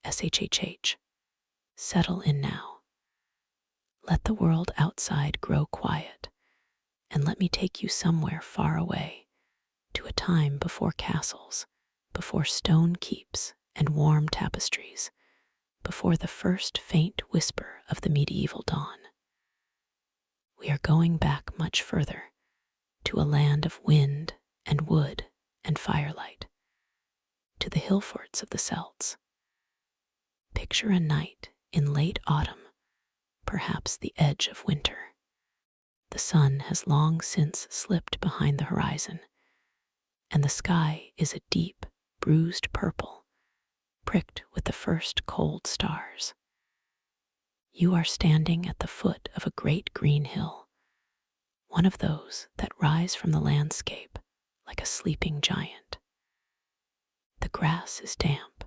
SHHH. Settle in now. Let the world outside grow quiet, and let me take you somewhere far away, to a time before castles, before stone keeps and warm tapestries, before the first faint whisper of the medieval dawn. We are going back much further, to a land of wind and wood and firelight, to the Hillforts of the Celts. Picture a night in late autumn, perhaps the edge of winter. The sun has long since slipped behind the horizon, and the sky is a deep, bruised purple, pricked with the first cold stars. You are standing at the foot of a great green hill, one of those that rise from the landscape like a sleeping giant. The grass is damp,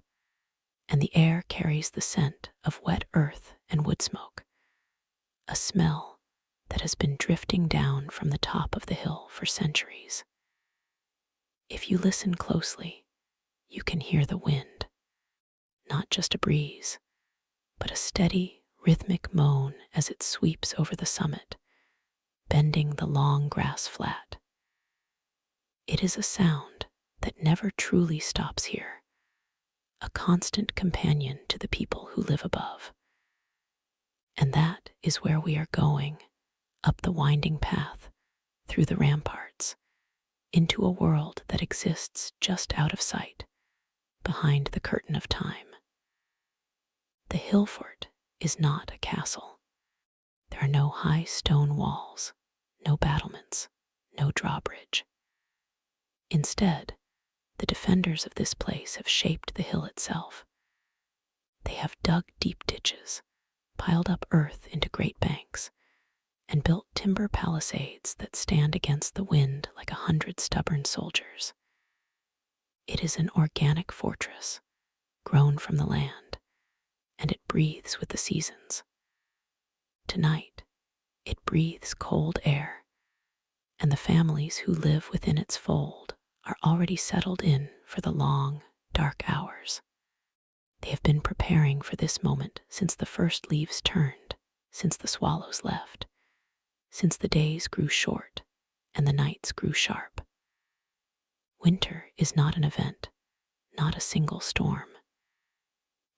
and the air carries the scent of wet earth and wood smoke, a smell that has been drifting down from the top of the hill for centuries. If you listen closely, you can hear the wind, not just a breeze, but a steady, rhythmic moan as it sweeps over the summit, bending the long grass flat. It is a sound that never truly stops here, a constant companion to the people who live above. And that is where we are going, up the winding path, through the ramparts, into a world that exists just out of sight, behind the curtain of time. The Hillfort is not a castle. There are no high stone walls, no battlements, no drawbridge. Instead, the defenders of this place have shaped the hill itself. They have dug deep ditches, piled up earth into great banks, and built timber palisades that stand against the wind like 100 stubborn soldiers. It is an organic fortress, grown from the land, and it breathes with the seasons. Tonight, it breathes cold air, and the families who live within its fold are already settled in for the long, dark hours. They have been preparing for this moment since the first leaves turned, since the swallows left, since the days grew short and the nights grew sharp. Winter is not an event, not a single storm.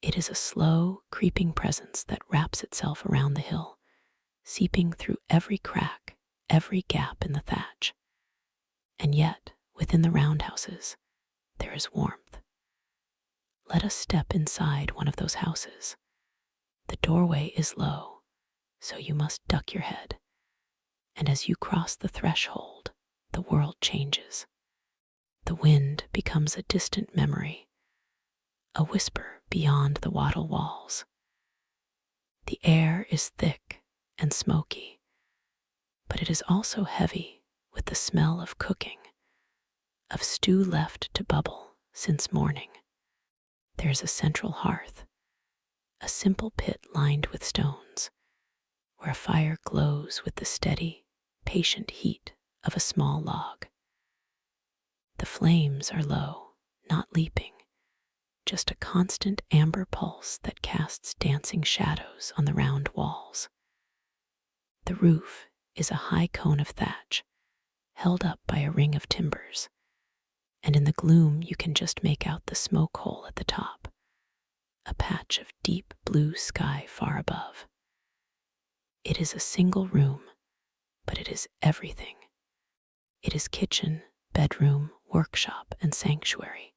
It is a slow, creeping presence that wraps itself around the hill, seeping through every crack, every gap in the thatch. And yet, within the roundhouses, there is warmth. Let us step inside one of those houses. The doorway is low, so you must duck your head. And as you cross the threshold, the world changes. The wind becomes a distant memory, a whisper beyond the wattle walls. The air is thick and smoky, but it is also heavy with the smell of cooking, of stew left to bubble since morning. There's a central hearth, a simple pit lined with stones, where a fire glows with the steady, patient heat of a small log. The flames are low, not leaping, just a constant amber pulse that casts dancing shadows on the round walls. The roof is a high cone of thatch, held up by a ring of timbers, and in the gloom you can just make out the smoke hole at the top, a patch of deep blue sky far above. It is a single room, but it is everything. It is kitchen, bedroom, workshop, and sanctuary,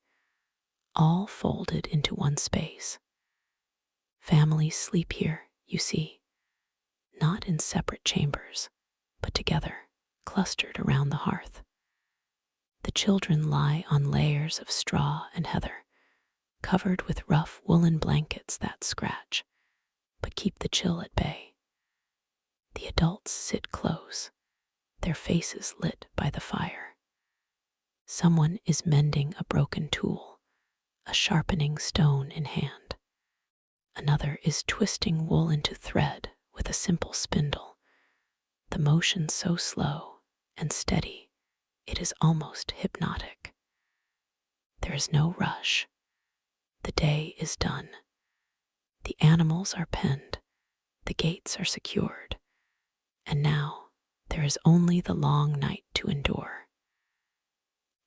all folded into one space. Families sleep here, you see, not in separate chambers, but together, clustered around the hearth. The children lie on layers of straw and heather, covered with rough woolen blankets that scratch, but keep the chill at bay. The adults sit close, their faces lit by the fire. Someone is mending a broken tool, a sharpening stone in hand. Another is twisting wool into thread with a simple spindle, the motion so slow and steady it is almost hypnotic. There is no rush. The day is done, The animals are penned, the gates are secured, and now there is only the long night to endure.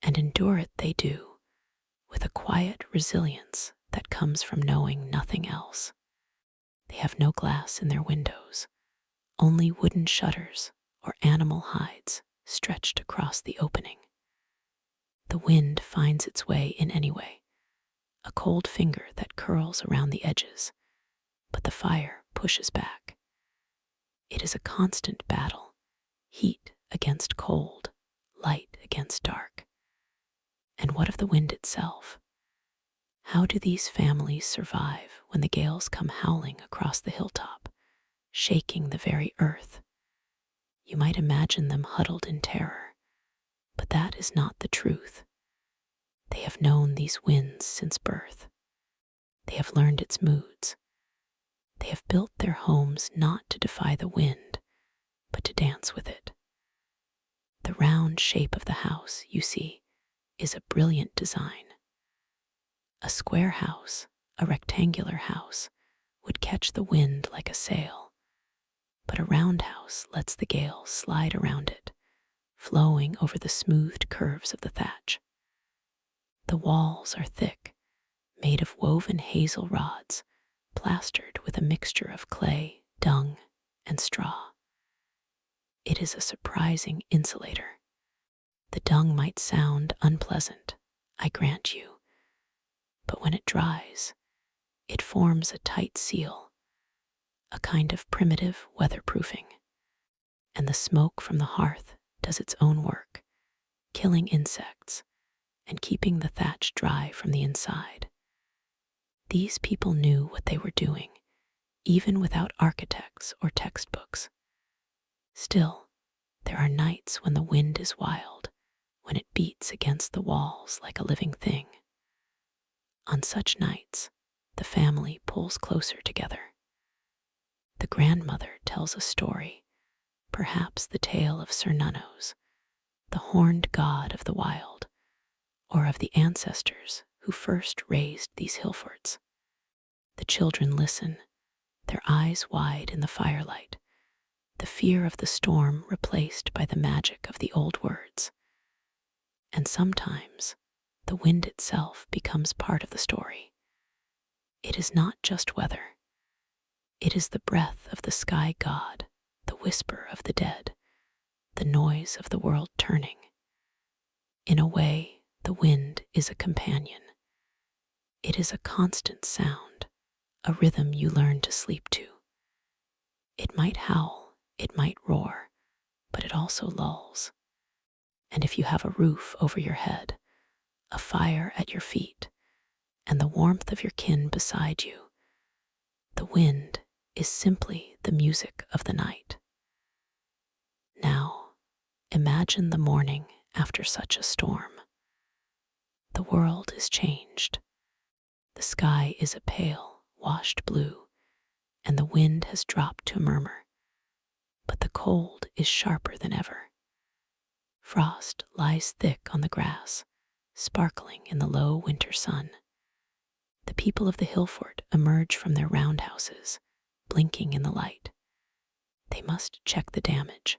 And endure it they do, with a quiet resilience that comes from knowing nothing else. They have no glass in their windows, only wooden shutters or animal hides stretched across the opening. The wind finds its way in any way, a cold finger that curls around the edges, but the fire pushes back. It is a constant battle, heat against cold, light against dark. And what of the wind itself? How do these families survive when the gales come howling across the hilltop, shaking the very earth? You might imagine them huddled in terror, but that is not the truth. They have known these winds since birth. They have learned its moods. They have built their homes not to defy the wind, but to dance with it. The round shape of the house, you see, is a brilliant design. A square house, a rectangular house, would catch the wind like a sail, but a round house lets the gale slide around it, flowing over the smoothed curves of the thatch. The walls are thick, made of woven hazel rods, plastered with a mixture of clay, dung, and straw. It is a surprising insulator. The dung might sound unpleasant, I grant you, but when it dries, it forms a tight seal, a kind of primitive weatherproofing. And the smoke from the hearth does its own work, killing insects and keeping the thatch dry from the inside. These people knew what they were doing, even without architects or textbooks. Still, there are nights when the wind is wild, when it beats against the walls like a living thing. On such nights, the family pulls closer together. The grandmother tells a story, perhaps the tale of Sir Nunnos, the horned god of the wild, or of the ancestors who first raised these Hillforts. The children listen, their eyes wide in the firelight, the fear of the storm replaced by the magic of the old words. And sometimes the wind itself becomes part of the story. It is not just weather. It is the breath of the sky god, the whisper of the dead, the noise of the world turning. In a way, the wind is a companion. It is a constant sound, a rhythm you learn to sleep to. It might howl, it might roar, but it also lulls. And if you have a roof over your head, a fire at your feet, and the warmth of your kin beside you, the wind is simply the music of the night. Now, imagine the morning after such a storm. The world is changed. The sky is a pale, washed blue, and the wind has dropped to a murmur. But the cold is sharper than ever. Frost lies thick on the grass, sparkling in the low winter sun. The people of the Hillfort emerge from their roundhouses, blinking in the light. They must check the damage.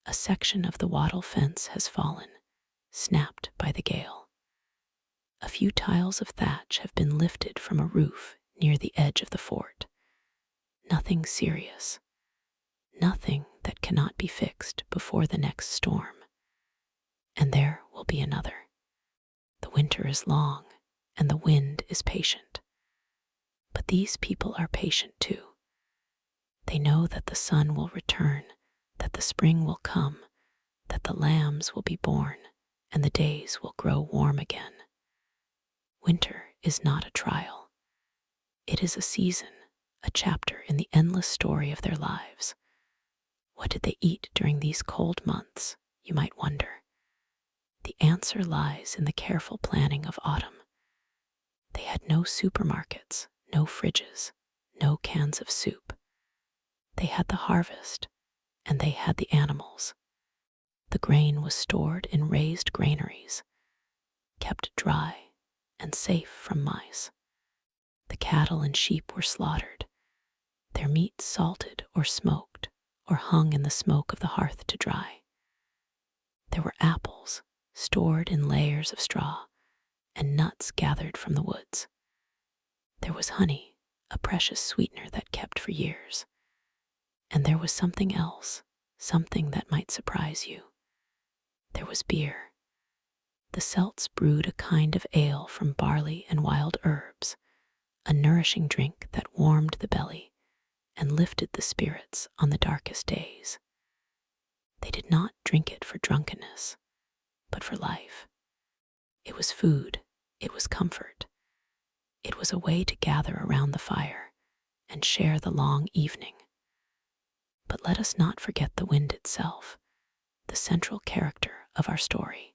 A section of the wattle fence has fallen, snapped by the gale. A few tiles of thatch have been lifted from a roof near the edge of the fort. Nothing serious. Nothing that cannot be fixed before the next storm. And there will be another. The winter is long, and the wind is patient. But these people are patient too. They know that the sun will return, that the spring will come, that the lambs will be born, and the days will grow warm again. Winter is not a trial. It is a season, a chapter in the endless story of their lives. What did they eat during these cold months, you might wonder? The answer lies in the careful planning of autumn. They had no supermarkets, no fridges, no cans of soup. They had the harvest, and they had the animals. The grain was stored in raised granaries, kept dry and safe from mice. The cattle and sheep were slaughtered, their meat salted or smoked, or hung in the smoke of the hearth to dry. There were apples stored in layers of straw, and nuts gathered from the woods. There was honey, a precious sweetener that kept for years. And there was something else, something that might surprise you. There was beer. The Celts brewed a kind of ale from barley and wild herbs, a nourishing drink that warmed the belly and lifted the spirits on the darkest days. They did not drink it for drunkenness, but for life. It was food, it was comfort. It was a way to gather around the fire and share the long evening. But let us not forget the wind itself, the central character of our story.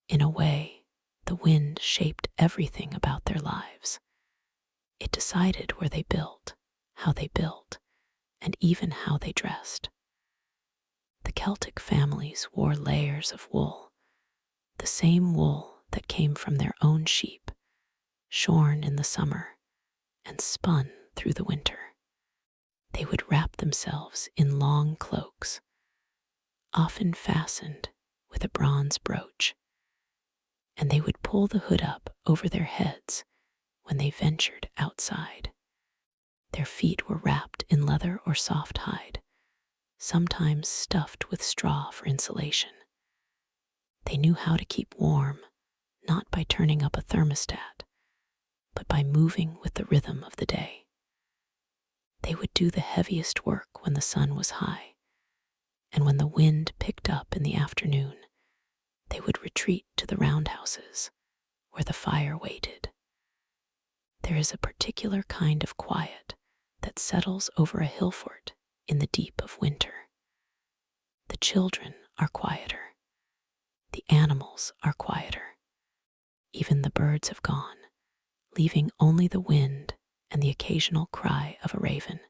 In a way, the wind shaped everything about their lives. It decided where they built, and even how they dressed. The Celtic families wore layers of wool, the same wool that came from their own sheep, shorn in the summer and spun through the winter. They would wrap themselves in long cloaks, often fastened with a bronze brooch, and they would pull the hood up over their heads when they ventured outside. Their feet were wrapped in leather or soft hide, sometimes stuffed with straw for insulation. They knew how to keep warm, not by turning up a thermostat, but by moving with the rhythm of the day. They would do the heaviest work when the sun was high, and when the wind picked up in the afternoon, they would retreat to the roundhouses where the fire waited. There is a particular kind of quiet that settles over a Hillfort in the deep of winter. The children are quieter. The animals are quieter. Even the birds have gone, leaving only the wind and the occasional cry of a raven.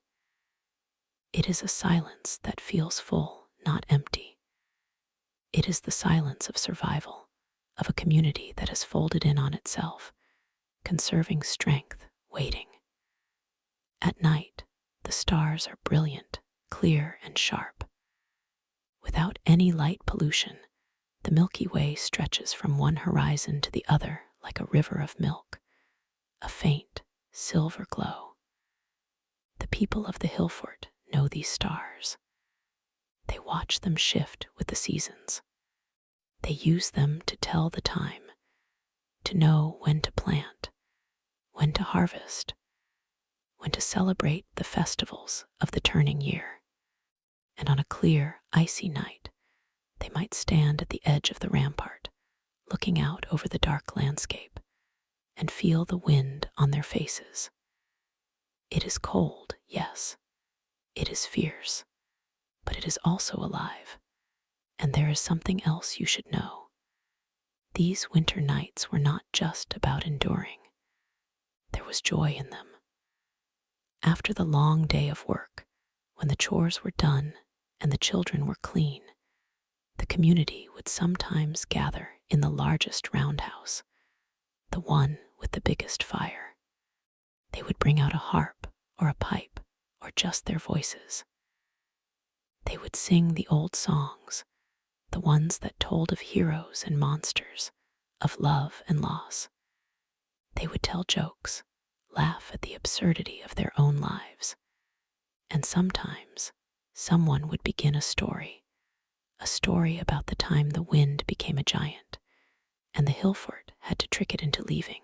It is a silence that feels full, not empty. It is the silence of survival, of a community that has folded in on itself, conserving strength, waiting. At night, the stars are brilliant, clear, and sharp. Without any light pollution, the Milky Way stretches from one horizon to the other like a river of milk, a faint, silver glow. The people of the Hillfort know these stars. They watch them shift with the seasons. They use them to tell the time, to know when to plant, when to harvest, when to celebrate the festivals of the turning year. And on a clear, icy night, they might stand at the edge of the rampart, looking out over the dark landscape, and feel the wind on their faces. It is cold, yes. It is fierce, but it is also alive. And there is something else you should know. These winter nights were not just about enduring. There was joy in them. After the long day of work, when the chores were done and the children were clean, the community would sometimes gather in the largest roundhouse, the one with the biggest fire. They would bring out a harp or a pipe or just their voices. They would sing the old songs, the ones that told of heroes and monsters, of love and loss. They would tell jokes, laugh at the absurdity of their own lives. And sometimes, someone would begin a story about the time the wind became a giant, and the Hillfort had to trick it into leaving.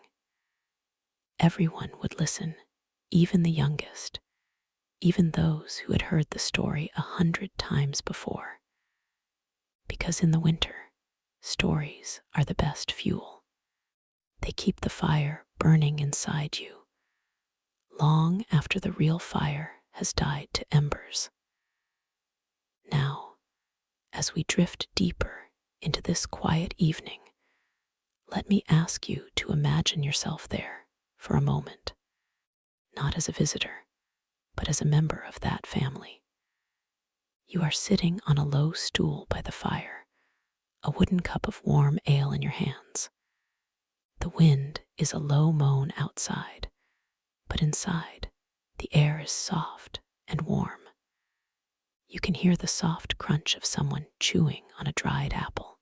Everyone would listen, even the youngest, even those who had heard the story 100 times before. Because in the winter, stories are the best fuel. They keep the fire burning inside you, long after the real fire has died to embers. Now, as we drift deeper into this quiet evening, let me ask you to imagine yourself there for a moment, not as a visitor, but as a member of that family. You are sitting on a low stool by the fire, a wooden cup of warm ale in your hands. The wind is a low moan outside, But inside, the air is soft and warm. You can hear the soft crunch of someone chewing on a dried apple.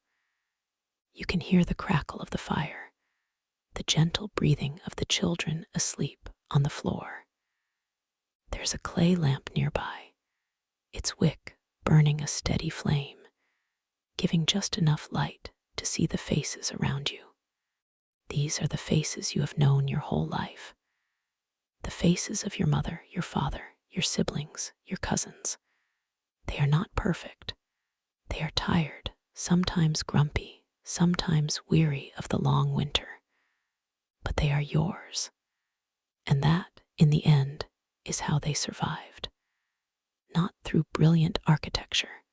You can hear the crackle of the fire, the gentle breathing of the children asleep on the floor. There's a clay lamp nearby, its wick burning a steady flame, giving just enough light to see the faces around you. These are the faces you have known your whole life. The faces of your mother, your father, your siblings, your cousins. They are not perfect. They are tired, sometimes grumpy, sometimes weary of the long winter. But they are yours. And that, in the end, is how they survived. Not through brilliant architecture,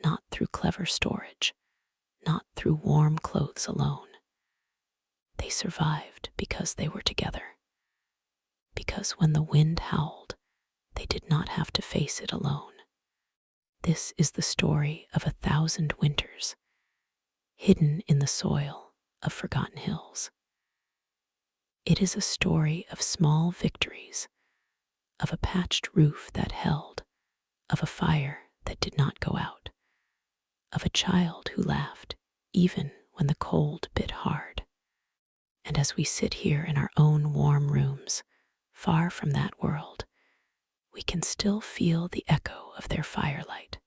not through clever storage, not through warm clothes alone. They survived because they were together. Because when the wind howled, they did not have to face it alone. This is the story of 1,000 winters, hidden in the soil of forgotten hills. It is a story of small victories, of a patched roof that held, of a fire that did not go out, of a child who laughed even when the cold bit hard. And as we sit here in our own warm rooms, far from that world, we can still feel the echo of their firelight.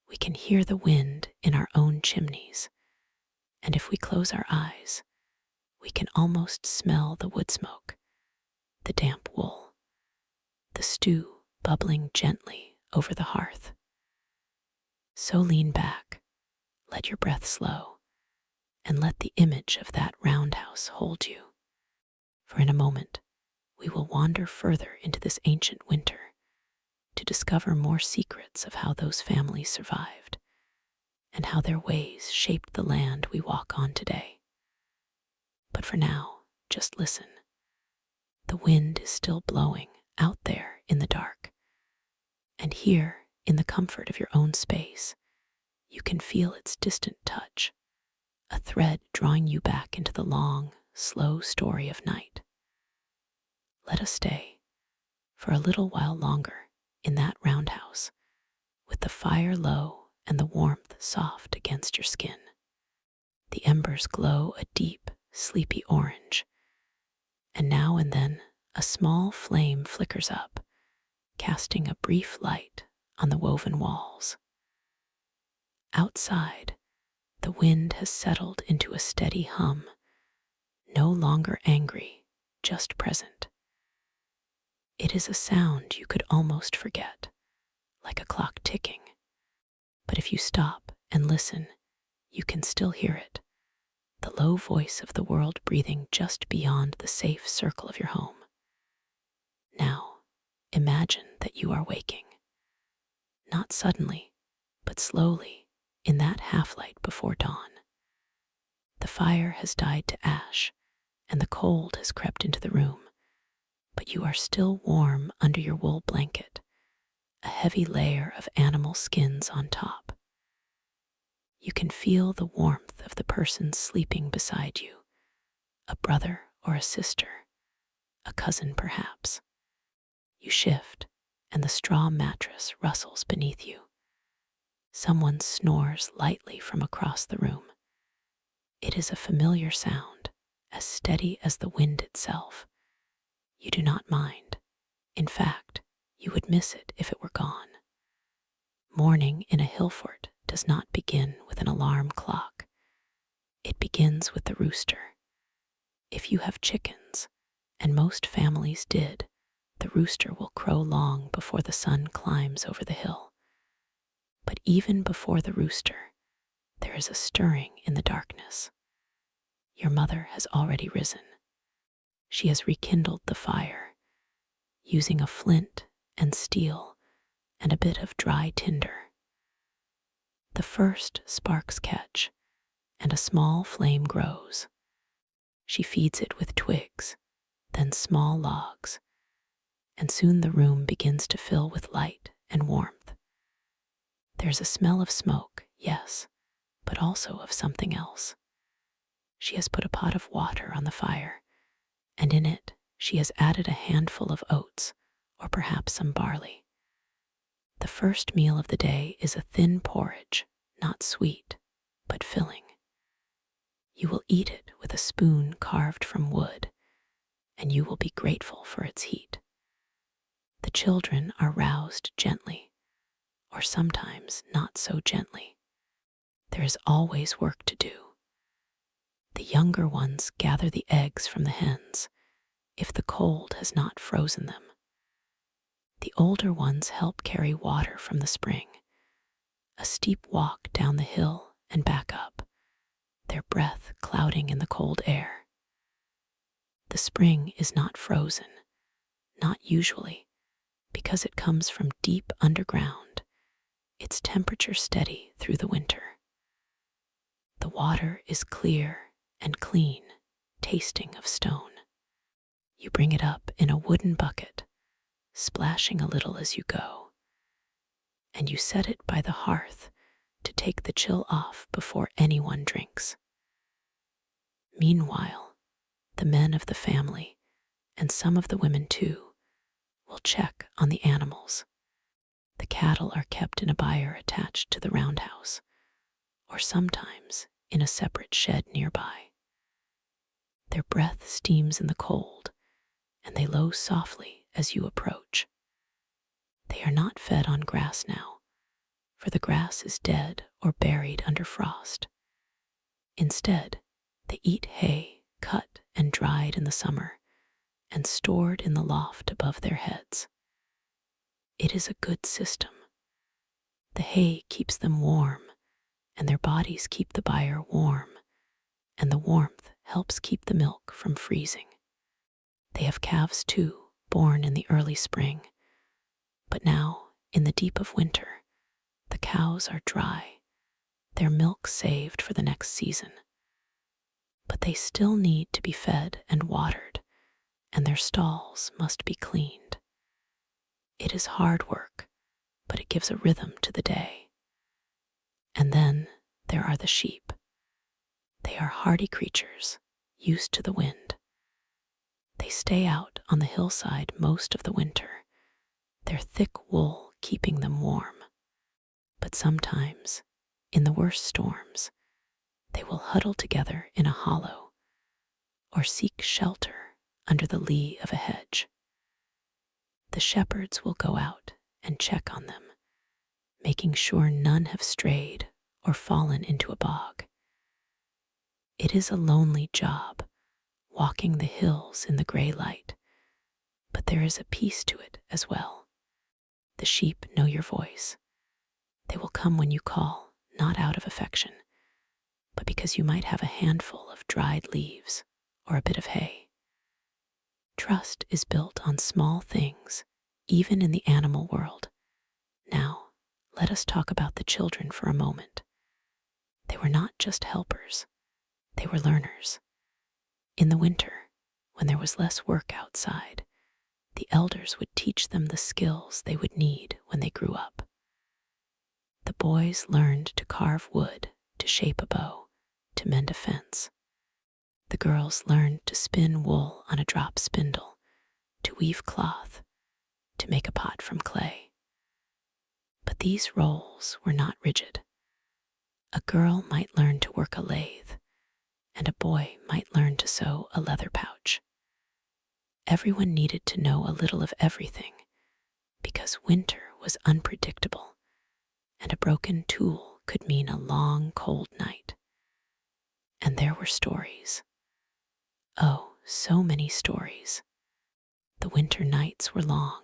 We can hear the wind in our own chimneys, and if we close our eyes, we can almost smell the wood smoke, the damp wool, the stew bubbling gently over the hearth. So lean back, let your breath slow, and let the image of that roundhouse hold you. For in a moment, we will wander further into this ancient winter to discover more secrets of how those families survived and how their ways shaped the land we walk on today. But for now, just listen. The wind is still blowing out there in the dark, and here, in the comfort of your own space, you can feel its distant touch, a thread drawing you back into the long, slow story of night. Let us stay, for a little while longer, in that roundhouse, with the fire low and the warmth soft against your skin. The embers glow a deep, sleepy orange, and now and then a small flame flickers up, casting a brief light on the woven walls. Outside, the wind has settled into a steady hum, no longer angry, just present. It is a sound you could almost forget, like a clock ticking. But if you stop and listen, you can still hear it, the low voice of the world breathing just beyond the safe circle of your home. Now, imagine that you are waking. Not suddenly, but slowly, in that half-light before dawn. The fire has died to ash, and the cold has crept into the room, but you are still warm under your wool blanket, a heavy layer of animal skins on top. You can feel the warmth of the person sleeping beside you, a brother or a sister, a cousin perhaps. You shift, and the straw mattress rustles beneath you. Someone snores lightly from across the room. It is a familiar sound, as steady as the wind itself. You do not mind. In fact, you would miss it if it were gone. Morning in a Hillfort does not begin with an alarm clock. It begins with the rooster. If you have chickens, and most families did, the rooster will crow long before the sun climbs over the hill. But even before the rooster, there is a stirring in the darkness. Your mother has already risen. She has rekindled the fire, using a flint and steel and a bit of dry tinder. The first sparks catch, and a small flame grows. She feeds it with twigs, then small logs, and soon the room begins to fill with light and warmth. There's a smell of smoke, yes, but also of something else. She has put a pot of water on the fire, and in it she has added a handful of oats or perhaps some barley. The first meal of the day is a thin porridge, not sweet, but filling. You will eat it with a spoon carved from wood, and you will be grateful for its heat. The children are roused gently, or sometimes not so gently. There is always work to do. The younger ones gather the eggs from the hens, if the cold has not frozen them. The older ones help carry water from the spring, a steep walk down the hill and back up, their breath clouding in the cold air. The spring is not frozen, not usually, because it comes from deep underground, its temperature steady through the winter. The water is clear and clean, tasting of stone. You bring it up in a wooden bucket, splashing a little as you go, and you set it by the hearth to take the chill off before anyone drinks. Meanwhile, the men of the family, and some of the women too, will check on the animals. The cattle are kept in a byre attached to the roundhouse, or sometimes in a separate shed nearby. Their breath steams in the cold, and they low softly as you approach. They are not fed on grass now, for the grass is dead or buried under frost. Instead, they eat hay cut and dried in the summer and stored in the loft above their heads. It is a good system. The hay keeps them warm, and their bodies keep the byre warm, and the warmth helps keep the milk from freezing. They have calves too, born in the early spring, but now, in the deep of winter, the cows are dry, their milk saved for the next season. But they still need to be fed and watered, and their stalls must be cleaned. It is hard work, but it gives a rhythm to the day. And then there are the sheep. They are hardy creatures, used to the wind. They stay out on the hillside most of the winter, their thick wool keeping them warm. But sometimes, in the worst storms, they will huddle together in a hollow or seek shelter under the lee of a hedge. The shepherds will go out and check on them, making sure none have strayed or fallen into a bog. It is a lonely job, walking the hills in the gray light, but there is a peace to it as well. The sheep know your voice. They will come when you call, not out of affection, but because you might have a handful of dried leaves or a bit of hay. Trust is built on small things, even in the animal world. Now, let us talk about the children for a moment. They were not just helpers, they were learners. In the winter, when there was less work outside, the elders would teach them the skills they would need when they grew up. The boys learned to carve wood, to shape a bow, to mend a fence. The girls learned to spin wool on a drop spindle, to weave cloth, to make a pot from clay. But these roles were not rigid. A girl might learn to work a lathe, and a boy might learn to sew a leather pouch. Everyone needed to know a little of everything, because winter was unpredictable, and a broken tool could mean a long, cold night. And there were stories. Oh, so many stories. The winter nights were long,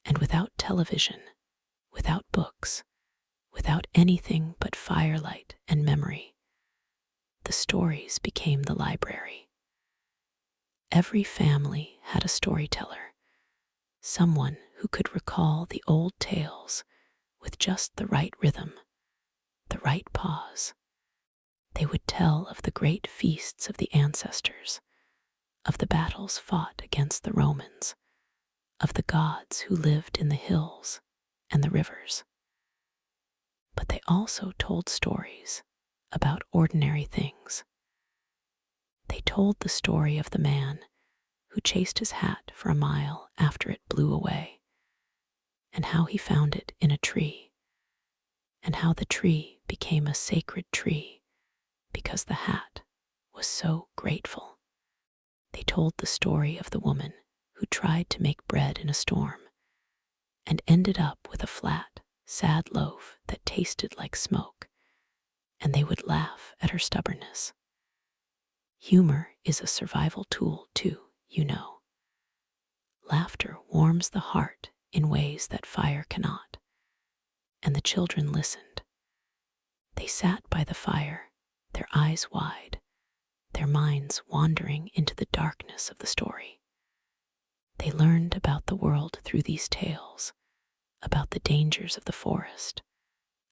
and without television, without books, without anything but firelight and memory, the stories became the library. Every family had a storyteller, someone who could recall the old tales with just the right rhythm, the right pause. They would tell of the great feasts of the ancestors, of the battles fought against the Romans, of the gods who lived in the hills and the rivers. But they also told stories about ordinary things. They told the story of the man who chased his hat for a mile after it blew away, and how he found it in a tree, and how the tree became a sacred tree because the hat was so grateful. They told the story of the woman who tried to make bread in a storm and ended up with a flat, sad loaf that tasted like smoke, and they would laugh at her stubbornness. Humor is a survival tool too, you know. Laughter warms the heart in ways that fire cannot, and the children listened. They sat by the fire, their eyes wide, their minds wandering into the darkness of the story. They learned about the world through these tales, about the dangers of the forest,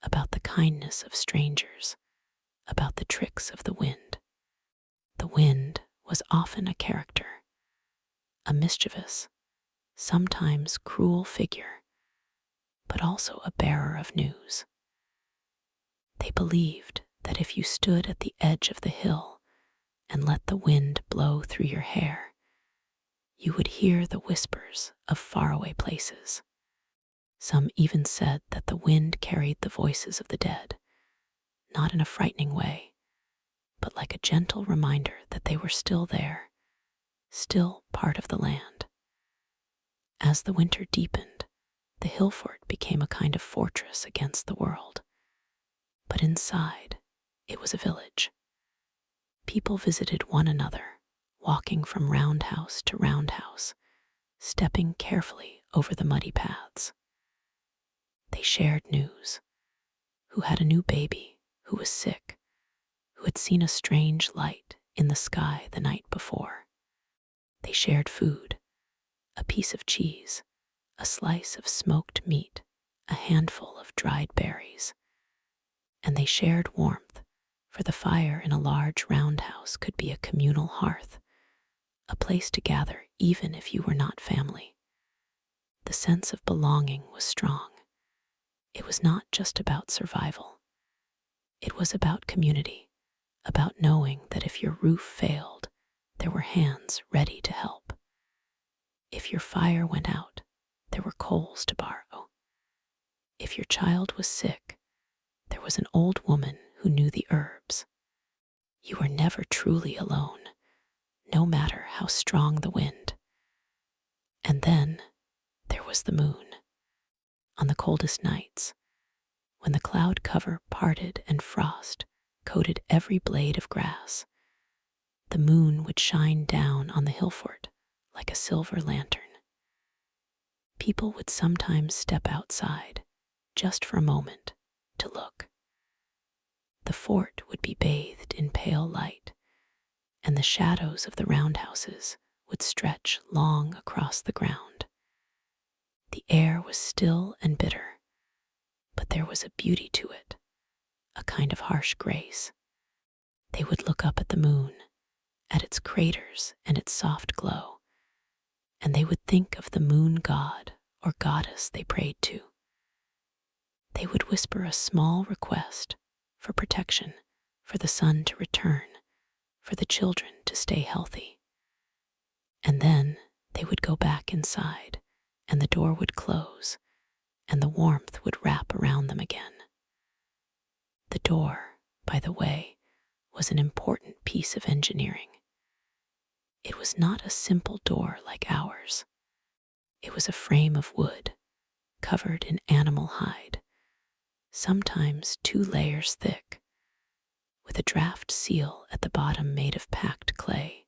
about the kindness of strangers, about the tricks of the wind. The wind was often a character, a mischievous, sometimes cruel figure, but also a bearer of news. They believed that if you stood at the edge of the hill and let the wind blow through your hair, you would hear the whispers of faraway places. Some even said that the wind carried the voices of the dead, not in a frightening way, but like a gentle reminder that they were still there, still part of the land. As the winter deepened, the Hillfort became a kind of fortress against the world. But inside, it was a village. People visited one another, walking from roundhouse to roundhouse, stepping carefully over the muddy paths. They shared news: who had a new baby, who was sick, who had seen a strange light in the sky the night before. They shared food: a piece of cheese, a slice of smoked meat, a handful of dried berries. And they shared warmth, for the fire in a large roundhouse could be a communal hearth, a place to gather even if you were not family. The sense of belonging was strong. It was not just about survival. It was about community, about knowing that if your roof failed, there were hands ready to help. If your fire went out, there were coals to borrow. If your child was sick, there was an old woman who knew the herbs. You were never truly alone, no matter how strong the wind. And then there was the moon. On the coldest nights, when the cloud cover parted and frost coated every blade of grass, the moon would shine down on the Hillfort like a silver lantern. People would sometimes step outside, just for a moment, to look. The fort would be bathed in pale light, and the shadows of the roundhouses would stretch long across the ground. The air was still and bitter, but there was a beauty to it, a kind of harsh grace. They would look up at the moon, at its craters and its soft glow, and they would think of the moon god or goddess they prayed to. They would whisper a small request for protection, for the sun to return, for the children to stay healthy. And then they would go back inside, and the door would close, and the warmth would wrap around them again. The door, by the way, was an important piece of engineering. It was not a simple door like ours. It was a frame of wood, covered in animal hide, sometimes 2 layers thick, with a draft seal at the bottom made of packed clay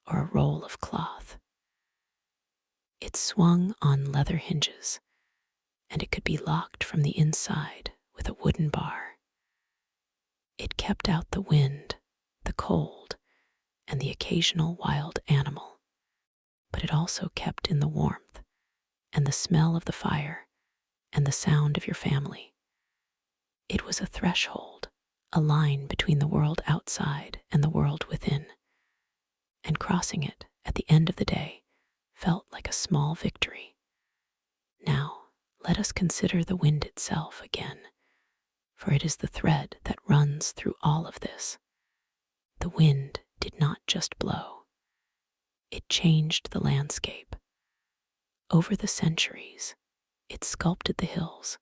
or a roll of cloth. It swung on leather hinges, and it could be locked from the inside with a wooden bar. It kept out the wind, the cold, and the occasional wild animal, but it also kept in the warmth and the smell of the fire and the sound of your family. It was a threshold, a line between the world outside and the world within, and crossing it at the end of the day felt like a small victory. Now, let us consider the wind itself again, for it is the thread that runs through all of this. The wind did not just blow. It changed the landscape. Over the centuries, it sculpted the hills,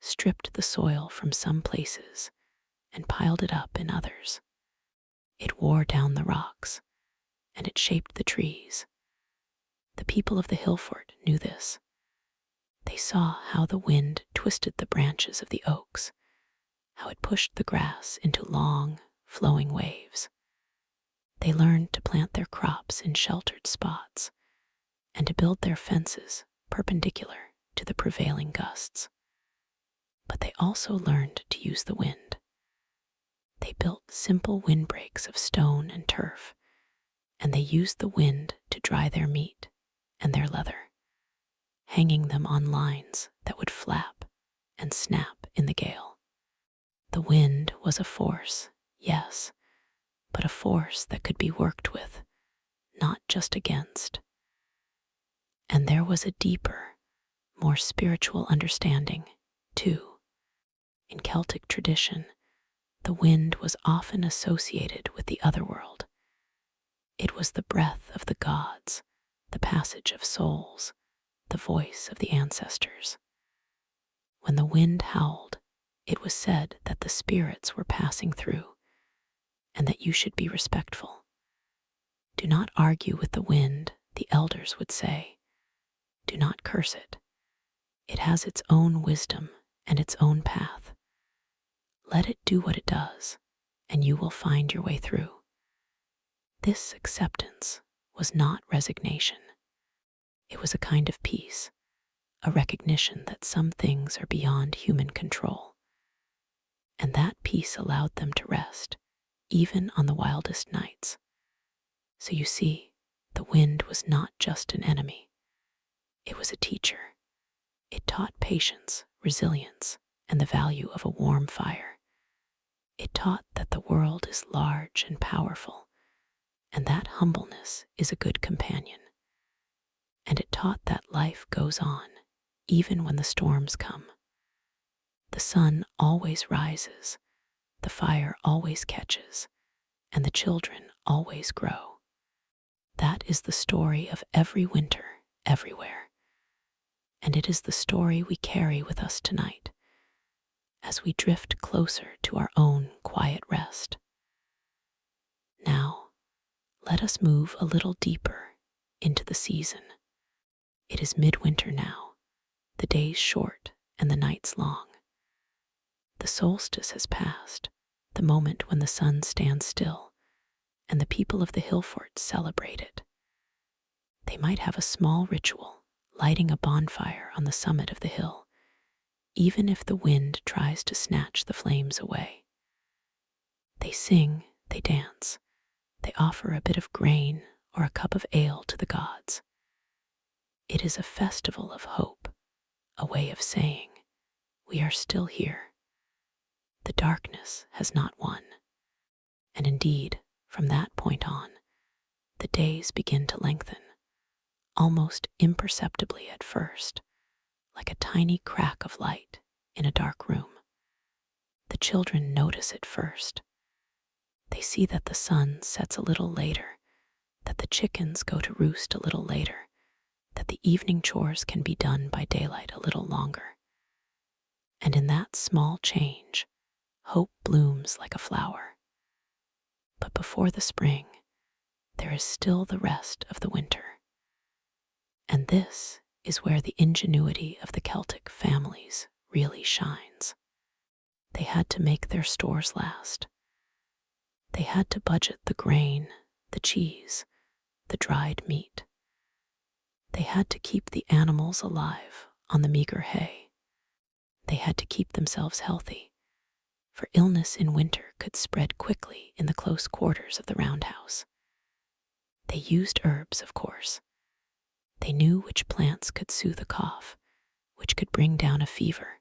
stripped the soil from some places, and piled it up in others. It wore down the rocks, and it shaped the trees. The people of the Hillfort knew this. They saw how the wind twisted the branches of the oaks, how it pushed the grass into long, flowing waves. They learned to plant their crops in sheltered spots and to build their fences perpendicular to the prevailing gusts. But they also learned to use the wind. They built simple windbreaks of stone and turf, and they used the wind to dry their meat and their leather, hanging them on lines that would flap and snap in the gale. The wind was a force, yes, but a force that could be worked with, not just against. And there was a deeper, more spiritual understanding, too. In Celtic tradition, the wind was often associated with the otherworld. It was the breath of the gods, the passage of souls, the voice of the ancestors. When the wind howled, it was said that the spirits were passing through, and that you should be respectful. Do not argue with the wind, the elders would say. Do not curse it. It has its own wisdom and its own path. Let it do what it does, and you will find your way through. This acceptance was not resignation. It was a kind of peace, a recognition that some things are beyond human control. And that peace allowed them to rest, even on the wildest nights. So you see, the wind was not just an enemy. It was a teacher. It taught patience, resilience, and the value of a warm fire. It taught that the world is large and powerful, and that humbleness is a good companion. And it taught that life goes on, even when the storms come. The sun always rises, the fire always catches, and the children always grow. That is the story of every winter, everywhere. And it is the story we carry with us tonight, as we drift closer to our own quiet rest. Now, let us move a little deeper into the season. It is midwinter now, the days short and the nights long. The solstice has passed, the moment when the sun stands still, and the people of the Hillfort celebrate it. They might have a small ritual, lighting a bonfire on the summit of the hill, even if the wind tries to snatch the flames away. They sing, they dance, they offer a bit of grain or a cup of ale to the gods. It is a festival of hope, a way of saying, we are still here. The darkness has not won. And indeed, from that point on, the days begin to lengthen, almost imperceptibly at first, like a tiny crack of light in a dark room. The children notice it first. They see that the sun sets a little later, that the chickens go to roost a little later, that the evening chores can be done by daylight a little longer. And in that small change, hope blooms like a flower. But before the spring, there is still the rest of the winter. And this is where the ingenuity of the Celtic families really shines. They had to make their stores last. They had to budget the grain, the cheese, the dried meat. They had to keep the animals alive on the meager hay. They had to keep themselves healthy, for illness in winter could spread quickly in the close quarters of the roundhouse. They used herbs, of course. They knew which plants could soothe a cough, which could bring down a fever,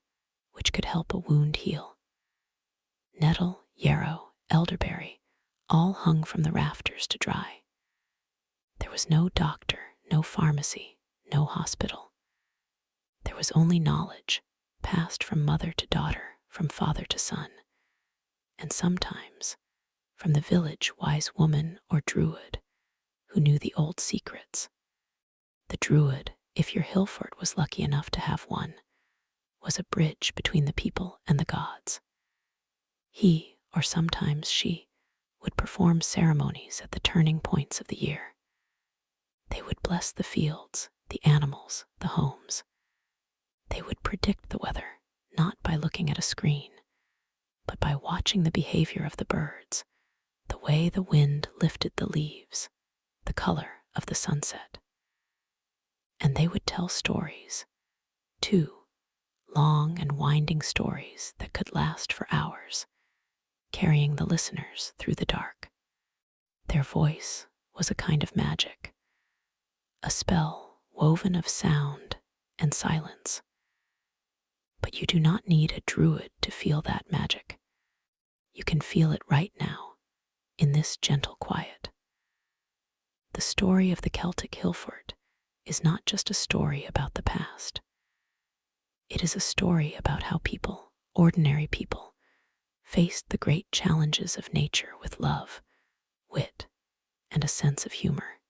which could help a wound heal. Nettle, yarrow, elderberry, all hung from the rafters to dry. There was no doctor, no pharmacy, no hospital. There was only knowledge, passed from mother to daughter, from father to son, and sometimes from the village wise woman or druid who knew the old secrets. The druid, if your Hillfort was lucky enough to have one, was a bridge between the people and the gods. He, or sometimes she, would perform ceremonies at the turning points of the year. They would bless the fields, the animals, the homes. They would predict the weather, not by looking at a screen, but by watching the behavior of the birds, the way the wind lifted the leaves, the color of the sunset. And they would tell stories, too, long and winding stories that could last for hours, carrying the listeners through the dark. Their voice was a kind of magic, a spell woven of sound and silence. But you do not need a druid to feel that magic. You can feel it right now, in this gentle quiet. The story of the Celtic Hillfort is not just a story about the past. It is a story about how people, ordinary people, faced the great challenges of nature with love, wit, and a sense of humor.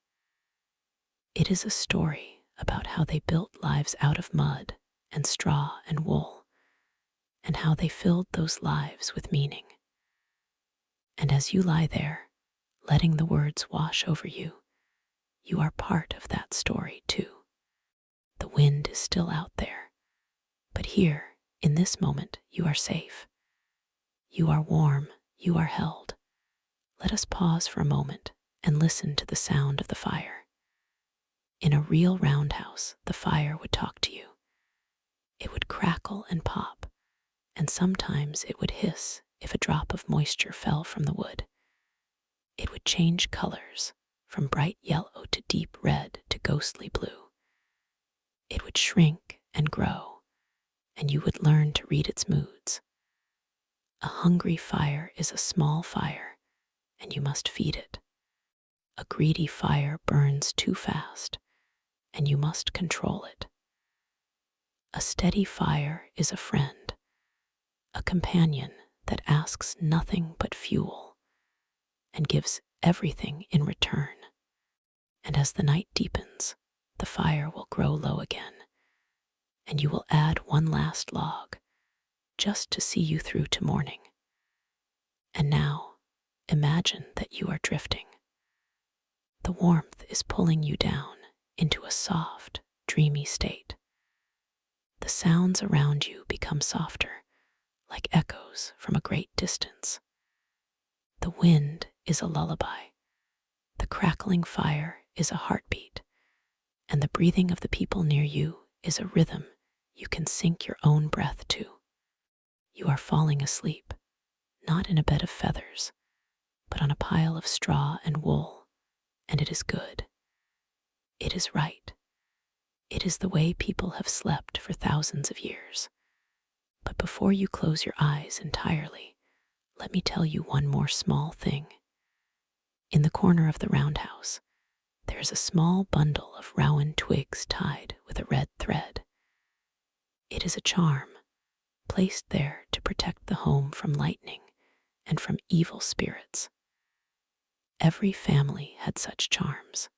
It is a story about how they built lives out of mud and straw and wool, and how they filled those lives with meaning. And as you lie there, letting the words wash over you, you are part of that story too. The wind is still out there, but here, in this moment, you are safe. You are warm, you are held. Let us pause for a moment and listen to the sound of the fire. In a real roundhouse, the fire would talk to you. It would crackle and pop, and sometimes it would hiss if a drop of moisture fell from the wood. It would change colors, from bright yellow to deep red to ghostly blue. It would shrink and grow, and you would learn to read its moods. A hungry fire is a small fire, and you must feed it. A greedy fire burns too fast, and you must control it. A steady fire is a friend, a companion that asks nothing but fuel and gives everything in return. And as the night deepens, the fire will grow low again, and you will add one last log just to see you through to morning. And now, imagine that you are drifting. The warmth is pulling you down into a soft, dreamy state. The sounds around you become softer, like echoes from a great distance. The wind is a lullaby. The crackling fire is a heartbeat, and the breathing of the people near you is a rhythm you can sync your own breath to. You are falling asleep, not in a bed of feathers, but on a pile of straw and wool, and it is good. It is right. It is the way people have slept for thousands of years. But before you close your eyes entirely, let me tell you one more small thing. In the corner of the roundhouse, there is a small bundle of rowan twigs tied with a red thread. It is a charm, placed there to protect the home from lightning and from evil spirits. Every family had such charms.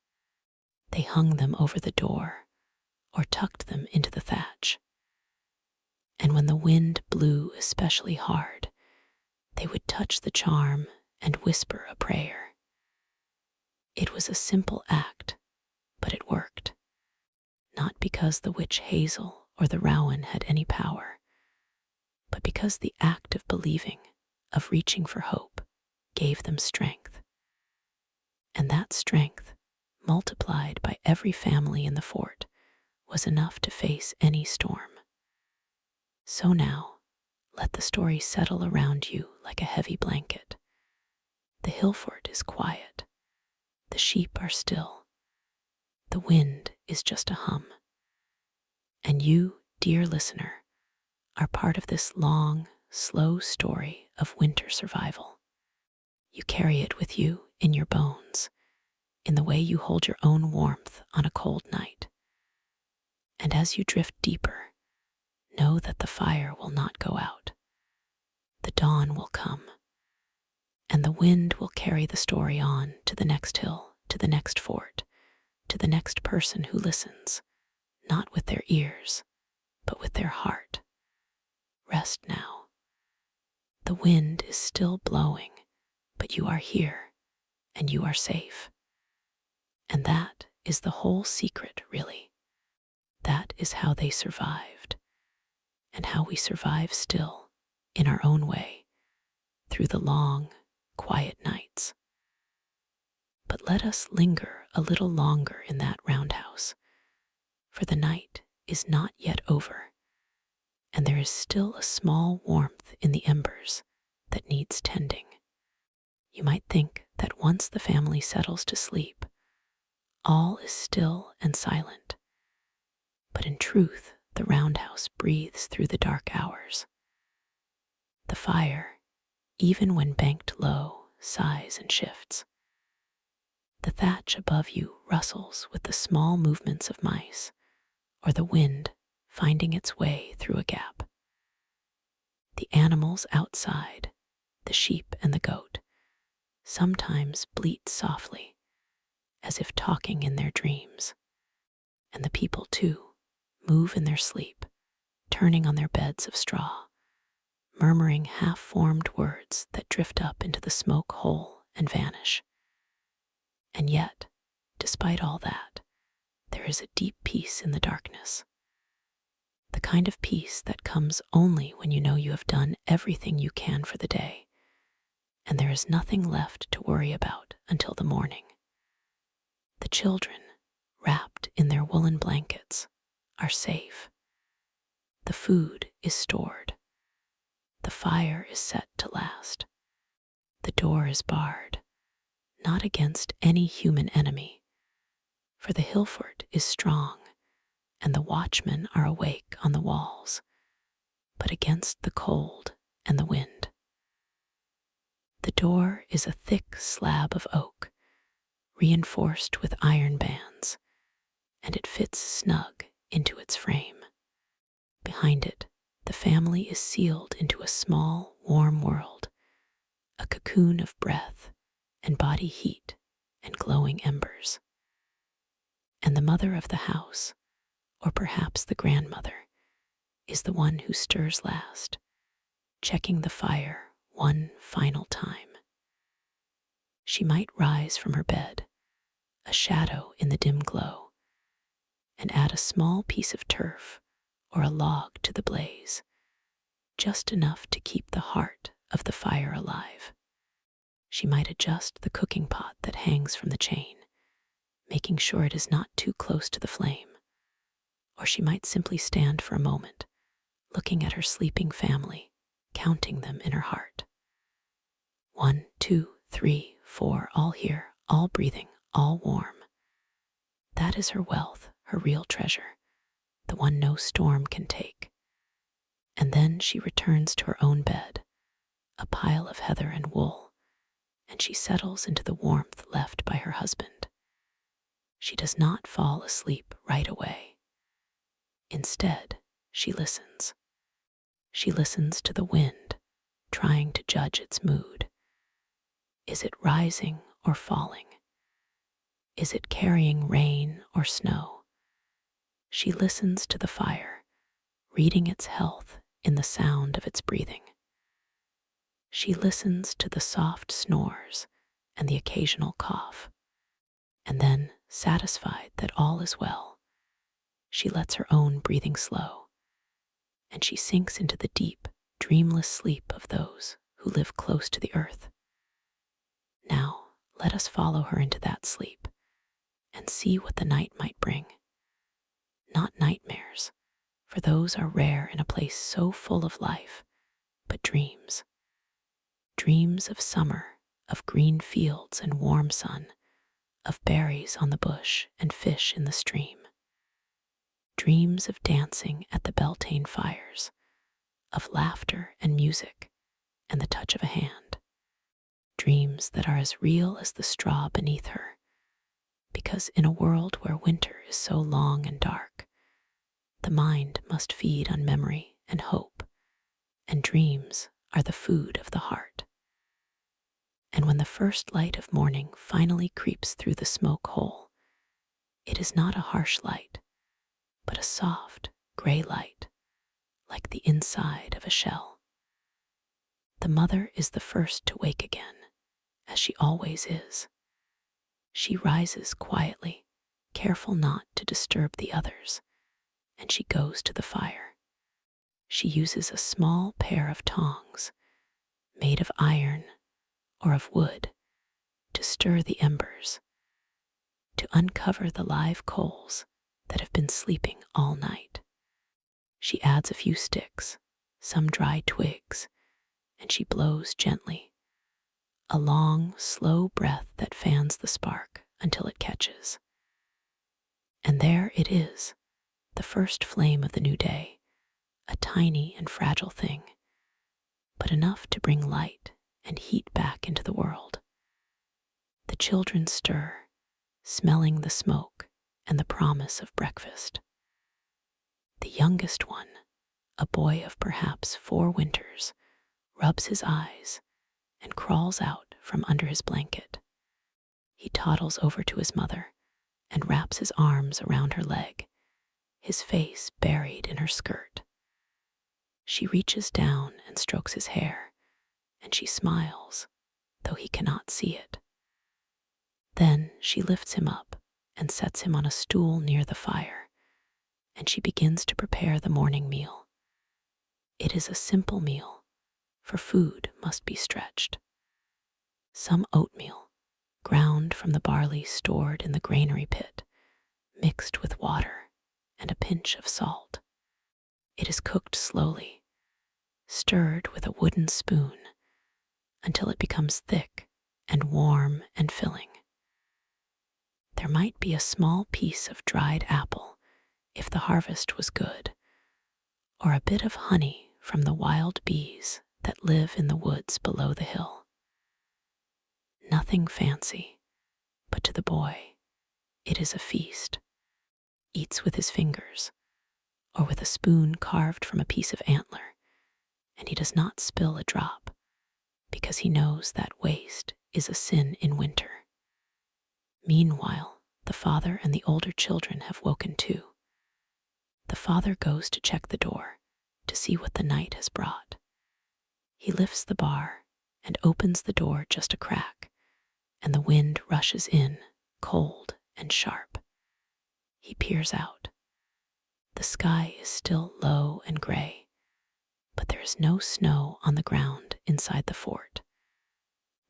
They hung them over the door or tucked them into the thatch. And when the wind blew especially hard, they would touch the charm and whisper a prayer. It was a simple act, but it worked. Not because the witch Hazel or the rowan had any power, but because the act of believing, of reaching for hope, gave them strength. And that strength, multiplied by every family in the fort, was enough to face any storm. So now, let the story settle around you like a heavy blanket. The Hillfort is quiet. The sheep are still. The wind is just a hum. And you, dear listener, are part of this long, slow story of winter survival. You carry it with you in your bones, in the way you hold your own warmth on a cold night. And as you drift deeper, know that the fire will not go out. The dawn will come, and the wind will carry the story on to the next hill to the next fort, to the next person who listens, not with their ears, but with their heart. Rest now. The wind is still blowing, but you are here, and you are safe. And that is the whole secret, really. That is how they survived, and how we survive still, in our own way, through the long, quiet nights. But let us linger a little longer in that roundhouse, for the night is not yet over, and there is still a small warmth in the embers that needs tending. You might think that once the family settles to sleep, all is still and silent. But in truth, the roundhouse breathes through the dark hours. The fire, even when banked low, sighs and shifts. The thatch above you rustles with the small movements of mice, or the wind finding its way through a gap. The animals outside, the sheep and the goat, sometimes bleat softly, as if talking in their dreams. And the people, too, move in their sleep, turning on their beds of straw, murmuring half-formed words that drift up into the smoke hole and vanish. And yet, despite all that, there is a deep peace in the darkness. The kind of peace that comes only when you know you have done everything you can for the day, and there is nothing left to worry about until the morning. The children, wrapped in their woolen blankets, are safe. The food is stored. The fire is set to last. The door is barred, not against any human enemy, for the Hillfort is strong, and the watchmen are awake on the walls, but against the cold and the wind. The door is a thick slab of oak, reinforced with iron bands, and it fits snug into its frame. Behind it, the family is sealed into a small, warm world, a cocoon of breath and body heat and glowing embers. And the mother of the house, or perhaps the grandmother, is the one who stirs last, checking the fire one final time. She might rise from her bed, a shadow in the dim glow, and add a small piece of turf or a log to the blaze, just enough to keep the heart of the fire alive. She might adjust the cooking pot that hangs from the chain, making sure it is not too close to the flame, or she might simply stand for a moment, looking at her sleeping family, counting them in her heart. 1, 2, 3, 4, all here, all breathing, all warm. That is her wealth, her real treasure, the one no storm can take. And then she returns to her own bed, a pile of heather and wool, and she settles into the warmth left by her husband. She does not fall asleep right away. Instead, she listens. She listens to the wind, trying to judge its mood. Is it rising or falling? Is it carrying rain or snow? She listens to the fire, reading its health in the sound of its breathing. She listens to the soft snores and the occasional cough, and then, satisfied that all is well, she lets her own breathing slow, and she sinks into the deep, dreamless sleep of those who live close to the earth. Now, let us follow her into that sleep and see what the night might bring. Not nightmares, for those are rare in a place so full of life, but dreams. Dreams of summer, of green fields and warm sun, of berries on the bush and fish in the stream. Dreams of dancing at the Beltane fires, of laughter and music and the touch of a hand. Dreams that are as real as the straw beneath her, because in a world where winter is so long and dark, the mind must feed on memory and hope, and dreams are the food of the heart. And when the first light of morning finally creeps through the smoke hole, it is not a harsh light, but a soft, gray light, like the inside of a shell. The mother is the first to wake again, as she always is. She rises quietly, careful not to disturb the others, and she goes to the fire. She uses a small pair of tongs, made of iron or of wood, to stir the embers, to uncover the live coals that have been sleeping all night. She adds a few sticks, some dry twigs, and she blows gently, a long, slow breath that fans the spark until it catches. And there it is, the first flame of the new day, a tiny and fragile thing, but enough to bring light and heat back into the world. The children stir, smelling the smoke and the promise of breakfast. The youngest one, a boy of perhaps 4 winters, rubs his eyes and crawls out from under his blanket. He toddles over to his mother and wraps his arms around her leg, his face buried in her skirt. She reaches down and strokes his hair, and she smiles, though he cannot see it. Then she lifts him up and sets him on a stool near the fire, and she begins to prepare the morning meal. It is a simple meal, for food must be stretched. Some oatmeal, ground from the barley stored in the granary pit, mixed with water and a pinch of salt. It is cooked slowly, stirred with a wooden spoon, until it becomes thick and warm and filling. There might be a small piece of dried apple if the harvest was good, or a bit of honey from the wild bees that live in the woods below the hill. Nothing fancy, but to the boy, it is a feast. Eats with his fingers, or with a spoon carved from a piece of antler, and he does not spill a drop, because he knows that waste is a sin in winter. Meanwhile, the father and the older children have woken too. The father goes to check the door, to see what the night has brought. He lifts the bar and opens the door just a crack, and the wind rushes in, cold and sharp. He peers out. The sky is still low and gray, but there is no snow on the ground inside the fort.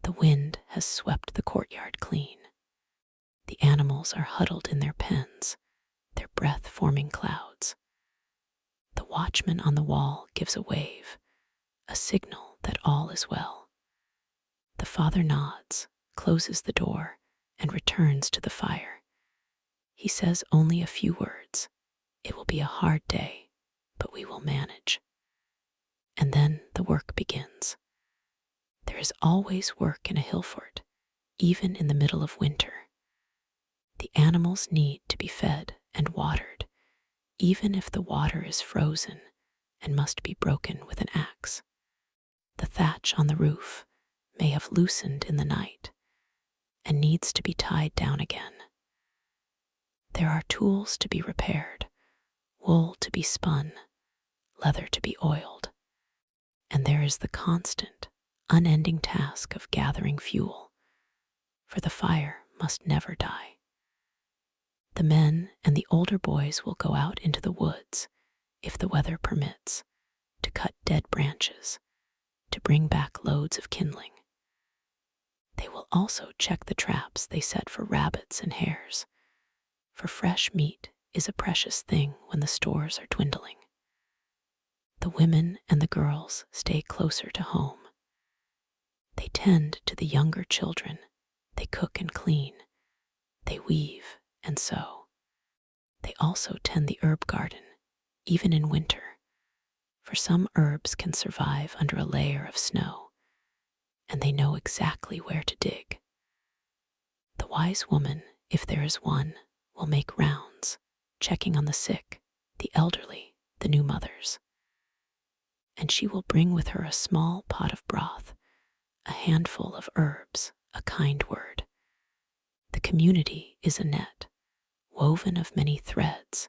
The wind has swept the courtyard clean. The animals are huddled in their pens, their breath forming clouds. The watchman on the wall gives a wave, a signal that all is well. The father nods, closes the door, and returns to the fire. He says only a few words. It will be a hard day, but we will manage. And then the work begins. There is always work in a Hillfort, even in the middle of winter. The animals need to be fed and watered, even if the water is frozen and must be broken with an axe. The thatch on the roof may have loosened in the night and needs to be tied down again. There are tools to be repaired, wool to be spun, leather to be oiled, and there is the constant, unending task of gathering fuel, for the fire must never die. The men and the older boys will go out into the woods, if the weather permits, to cut dead branches, to bring back loads of kindling. They will also check the traps they set for rabbits and hares, for fresh meat is a precious thing when the stores are dwindling. The women and the girls stay closer to home. They tend to the younger children, they cook and clean, they weave and sew. They also tend the herb garden, even in winter, for some herbs can survive under a layer of snow, and they know exactly where to dig. The wise woman, if there is one, will make rounds, checking on the sick, the elderly, the new mothers. And she will bring with her a small pot of broth, a handful of herbs, a kind word. The community is a net, woven of many threads,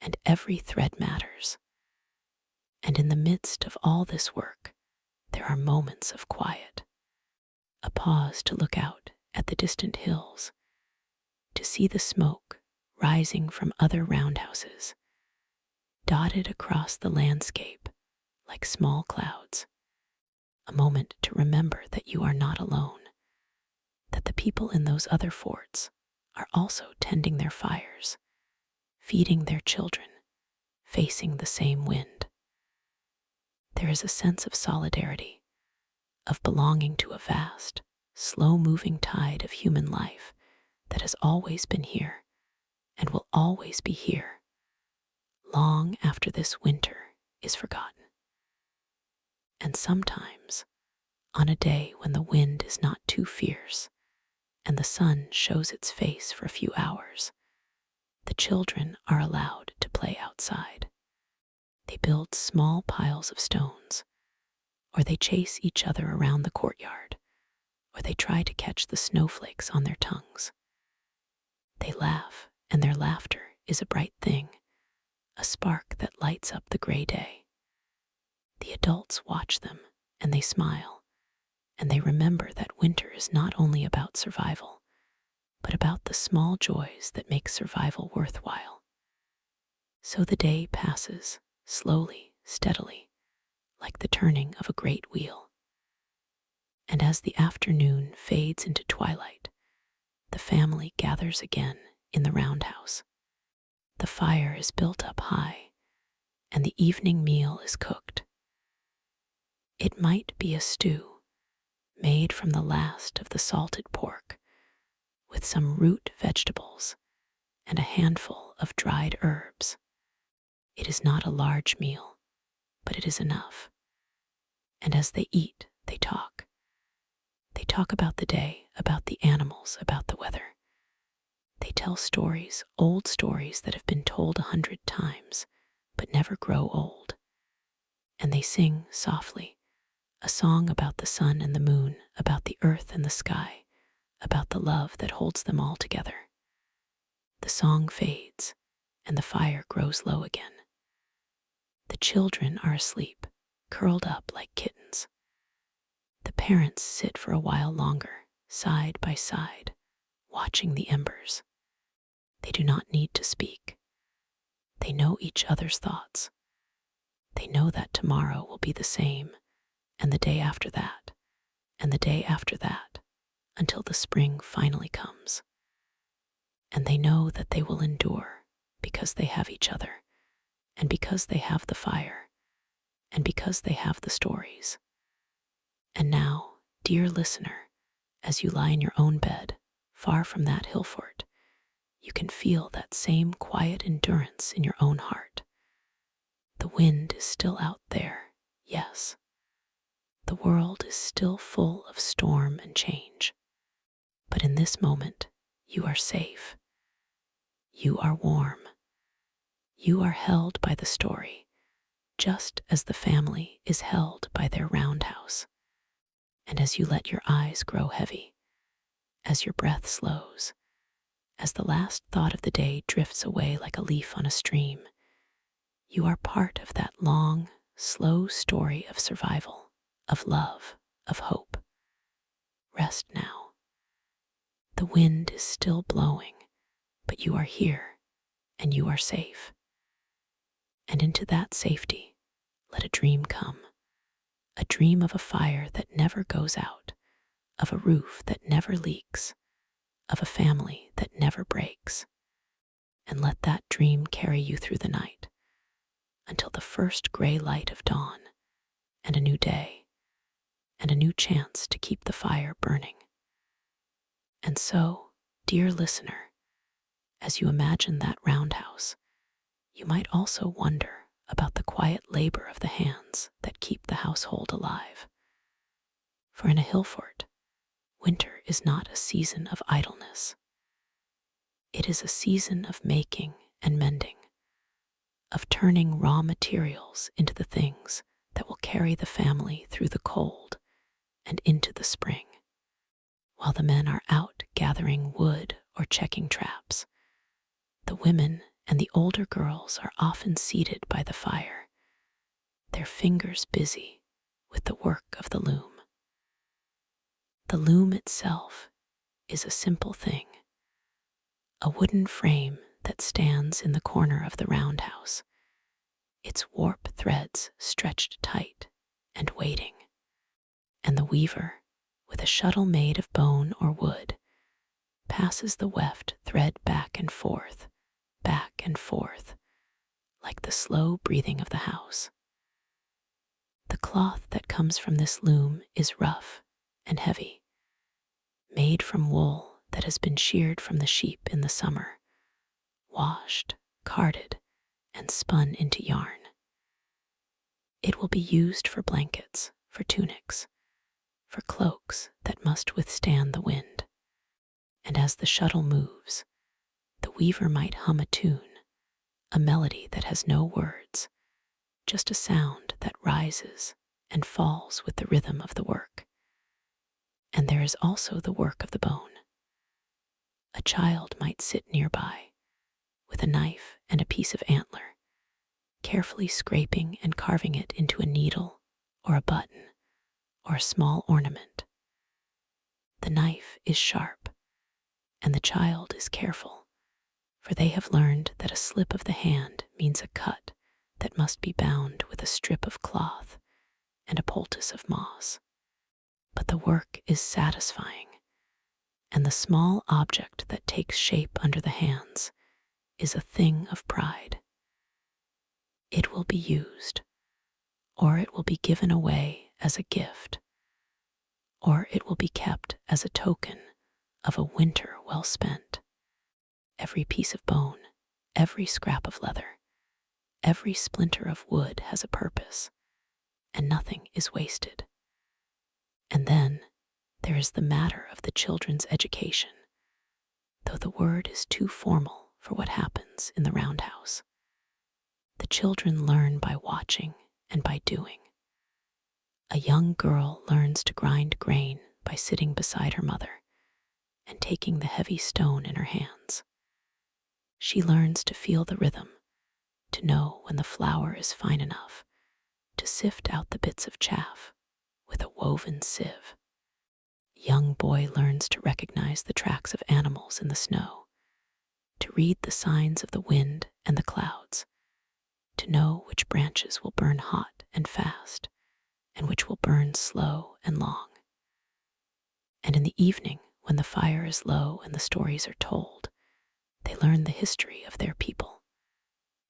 and every thread matters. And in the midst of all this work, there are moments of quiet, a pause to look out at the distant hills, to see the smoke rising from other roundhouses, dotted across the landscape like small clouds, a moment to remember that you are not alone, that the people in those other forts are also tending their fires, feeding their children, facing the same wind. There is a sense of solidarity, of belonging to a vast, slow-moving tide of human life that has always been here and will always be here, long after this winter is forgotten. And sometimes, on a day when the wind is not too fierce and the sun shows its face for a few hours, the children are allowed to play outside. They build small piles of stones, or they chase each other around the courtyard, or they try to catch the snowflakes on their tongues. They laugh, and their laughter is a bright thing, a spark that lights up the gray day. The adults watch them, and they smile, and they remember that winter is not only about survival, but about the small joys that make survival worthwhile. So the day passes, slowly, steadily, like the turning of a great wheel. And as the afternoon fades into twilight, the family gathers again in the roundhouse. The fire is built up high, and the evening meal is cooked. It might be a stew made from the last of the salted pork, with some root vegetables and a handful of dried herbs. It is not a large meal, but it is enough. And as they eat, they talk. They talk about the day, about the animals, about the weather. They tell stories, old stories that have been told 100 times, but never grow old. And they sing softly, a song about the sun and the moon, about the earth and the sky, about the love that holds them all together. The song fades, and the fire grows low again. The children are asleep, curled up like kittens. The parents sit for a while longer, side by side, watching the embers. They do not need to speak. They know each other's thoughts. They know that tomorrow will be the same, and the day after that, and the day after that, until the spring finally comes. And they know that they will endure because they have each other, and because they have the fire, and because they have the stories. And now, dear listener, as you lie in your own bed, far from that Hillfort, you can feel that same quiet endurance in your own heart. The wind is still out there, yes. The world is still full of storm and change. But in this moment, you are safe. You are warm. You are held by the story, just as the family is held by their roundhouse. And as you let your eyes grow heavy, as your breath slows, as the last thought of the day drifts away like a leaf on a stream, you are part of that long, slow story of survival, of love, of hope. Rest now. The wind is still blowing, but you are here, and you are safe. And into that safety, let a dream come. A dream of a fire that never goes out, of a roof that never leaks, of a family that never breaks. And let that dream carry you through the night, until the first gray light of dawn, and a new day, and a new chance to keep the fire burning. And so, dear listener, as you imagine that roundhouse, you might also wonder about the quiet labor of the hands that keep the household alive. For in a Hillfort, winter is not a season of idleness. It is a season of making and mending, of turning raw materials into the things that will carry the family through the cold and into the spring. While the men are out gathering wood or checking traps, the women and the older girls are often seated by the fire, their fingers busy with the work of the loom. The loom itself is a simple thing, a wooden frame that stands in the corner of the roundhouse, its warp threads stretched tight and waiting. And the weaver, with a shuttle made of bone or wood, passes the weft thread back and forth, like the slow breathing of the house. The cloth that comes from this loom is rough and heavy, made from wool that has been sheared from the sheep in the summer, washed, carded, and spun into yarn. It will be used for blankets, for tunics, for cloaks that must withstand the wind. And as the shuttle moves, the weaver might hum a tune, a melody that has no words, just a sound that rises and falls with the rhythm of the work. And there is also the work of the bone. A child might sit nearby with a knife and a piece of antler, carefully scraping and carving it into a needle or a button or a small ornament. The knife is sharp, and the child is careful, for they have learned that a slip of the hand means a cut that must be bound with a strip of cloth and a poultice of moss. But the work is satisfying, and the small object that takes shape under the hands is a thing of pride. It will be used, or it will be given away as a gift, or it will be kept as a token of a winter well spent. Every piece of bone, every scrap of leather, every splinter of wood has a purpose, and nothing is wasted. And then there is the matter of the children's education, though the word is too formal for what happens in the roundhouse. The children learn by watching and by doing. A young girl learns to grind grain by sitting beside her mother and taking the heavy stone in her hands. She learns to feel the rhythm, to know when the flour is fine enough, to sift out the bits of chaff with a woven sieve. Young boy learns to recognize the tracks of animals in the snow, to read the signs of the wind and the clouds, to know which branches will burn hot and fast, and which will burn slow and long. And in the evening, when the fire is low and the stories are told, they learn the history of their people,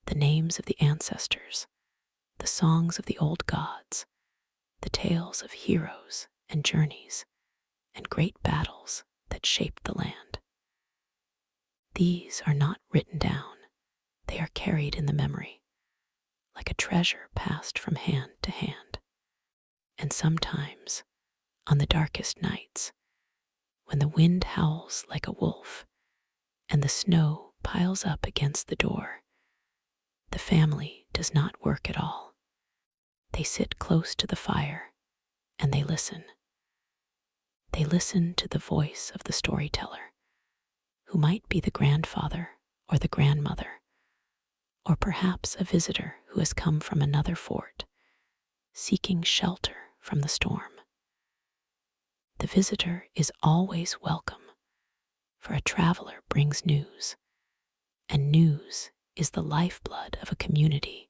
the names of the ancestors, the songs of the old gods, the tales of heroes and journeys and great battles that shaped the land. These are not written down, they are carried in the memory, like a treasure passed from hand to hand. And sometimes, on the darkest nights, when the wind howls like a wolf and the snow piles up against the door, the family does not work at all. They sit close to the fire and they listen. They listen to the voice of the storyteller, who might be the grandfather or the grandmother, or perhaps a visitor who has come from another fort, seeking shelter from the storm. The visitor is always welcome, for a traveler brings news, and news is the lifeblood of a community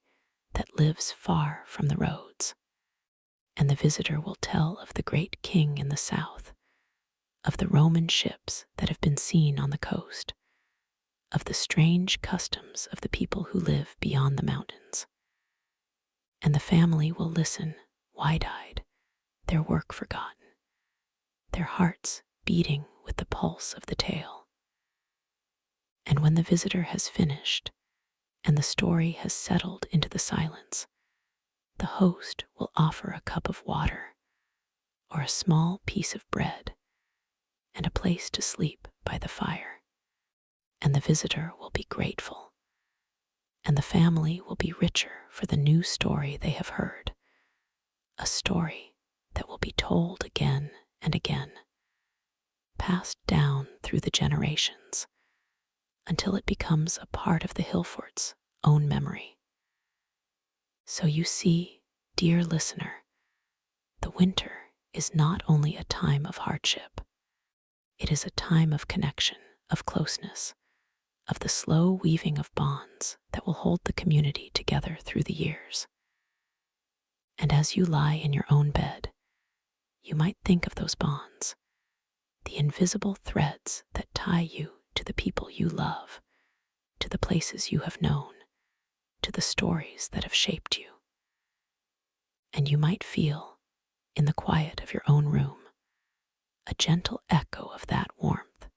that lives far from the roads. And the visitor will tell of the great king in the south, of the Roman ships that have been seen on the coast, of the strange customs of the people who live beyond the mountains. And the family will listen, wide-eyed, their work forgotten, their hearts beating with the pulse of the tale. And when the visitor has finished, and the story has settled into the silence, the host will offer a cup of water, or a small piece of bread, and a place to sleep by the fire. And the visitor will be grateful, and the family will be richer for the new story they have heard, a story that will be told again and again, passed down through the generations until it becomes a part of the Hillfort's own memory. So you see, dear listener, the winter is not only a time of hardship, it is a time of connection, of closeness, of the slow weaving of bonds that will hold the community together through the years. And as you lie in your own bed, you might think of those bonds, the invisible threads that tie you to the people you love, to the places you have known, to the stories that have shaped you. And you might feel, in the quiet of your own room, a gentle echo of that warmth,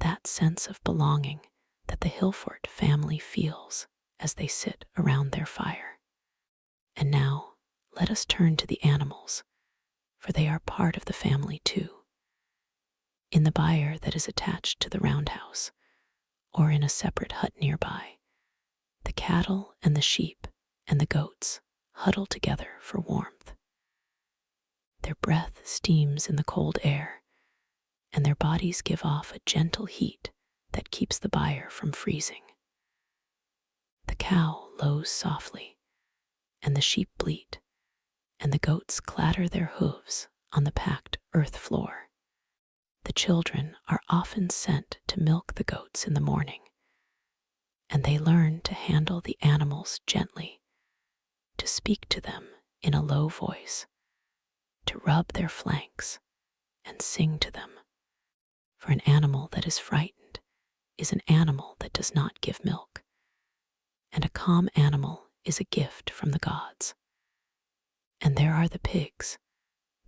that sense of belonging that the Hillfort family feels as they sit around their fire. And now, let us turn to the animals, for they are part of the family too. In the byre that is attached to the roundhouse, or in a separate hut nearby, the cattle and the sheep and the goats huddle together for warmth. Their breath steams in the cold air, and their bodies give off a gentle heat that keeps the byre from freezing. The cow lows softly, and the sheep bleat, and the goats clatter their hooves on the packed earth floor. The children are often sent to milk the goats in the morning, and they learn to handle the animals gently, to speak to them in a low voice, to rub their flanks and sing to them. For an animal that is frightened is an animal that does not give milk, and a calm animal is a gift from the gods. And there are the pigs,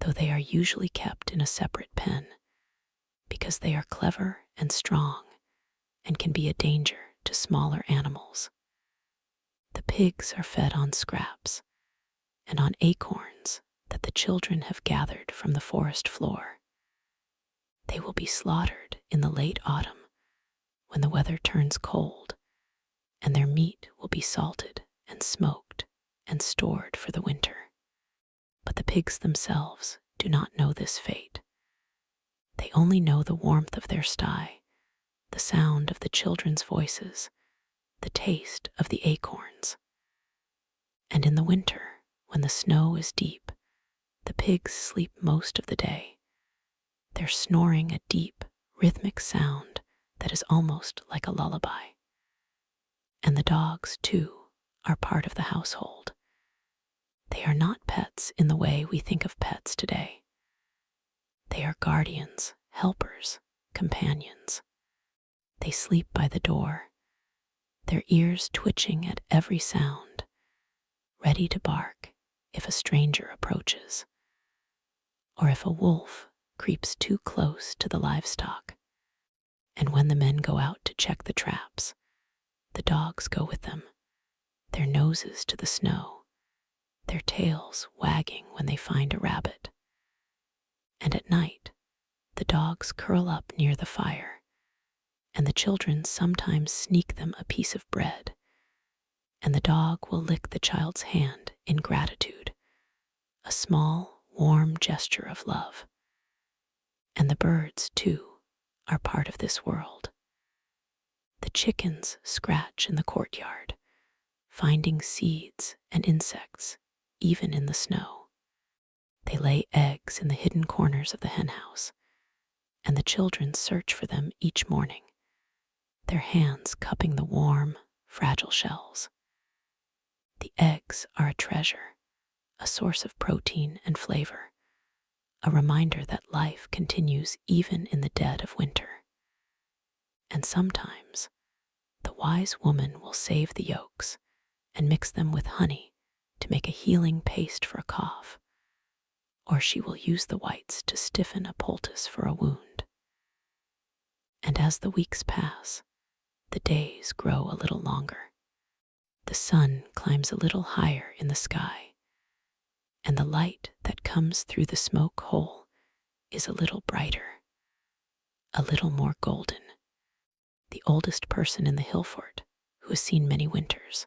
though they are usually kept in a separate pen, because they are clever and strong and can be a danger to smaller animals. The pigs are fed on scraps and on acorns that the children have gathered from the forest floor. They will be slaughtered in the late autumn when the weather turns cold, and their meat will be salted and smoked and stored for the winter. But the pigs themselves do not know this fate. They only know the warmth of their sty, the sound of the children's voices, the taste of the acorns. And in the winter, when the snow is deep, the pigs sleep most of the day, their snoring a deep, rhythmic sound that is almost like a lullaby. And the dogs, too, are part of the household. They are not pets in the way we think of pets today. They are guardians, helpers, companions. They sleep by the door, their ears twitching at every sound, ready to bark if a stranger approaches, or if a wolf creeps too close to the livestock. And when the men go out to check the traps, the dogs go with them, their noses to the snow, their tails wagging when they find a rabbit. And at night, the dogs curl up near the fire, and the children sometimes sneak them a piece of bread, and the dog will lick the child's hand in gratitude, a small, warm gesture of love. And the birds, too, are part of this world. The chickens scratch in the courtyard, finding seeds and insects, even in the snow. They lay eggs in the hidden corners of the henhouse, and the children search for them each morning, their hands cupping the warm, fragile shells. The eggs are a treasure, a source of protein and flavor, a reminder that life continues even in the dead of winter. And sometimes, the wise woman will save the yolks and mix them with honey to make a healing paste for a cough, or she will use the whites to stiffen a poultice for a wound. And as the weeks pass, the days grow a little longer. The sun climbs a little higher in the sky, and the light that comes through the smoke hole is a little brighter, a little more golden. The oldest person in the Hillfort, who has seen many winters,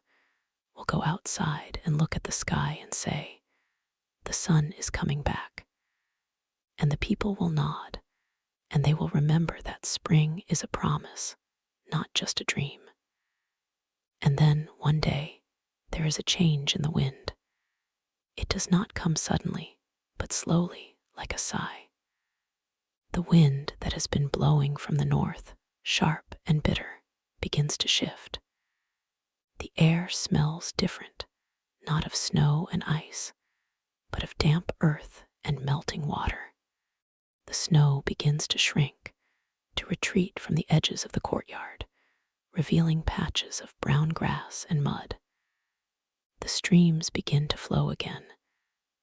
will go outside and look at the sky and say, the sun is coming back. And the people will nod, and they will remember that spring is a promise, not just a dream. And then, one day, there is a change in the wind. It does not come suddenly, but slowly, like a sigh. The wind that has been blowing from the north, sharp and bitter, begins to shift. The air smells different, not of snow and ice, but of damp earth and melting water. The snow begins to shrink, to retreat from the edges of the courtyard, revealing patches of brown grass and mud. The streams begin to flow again,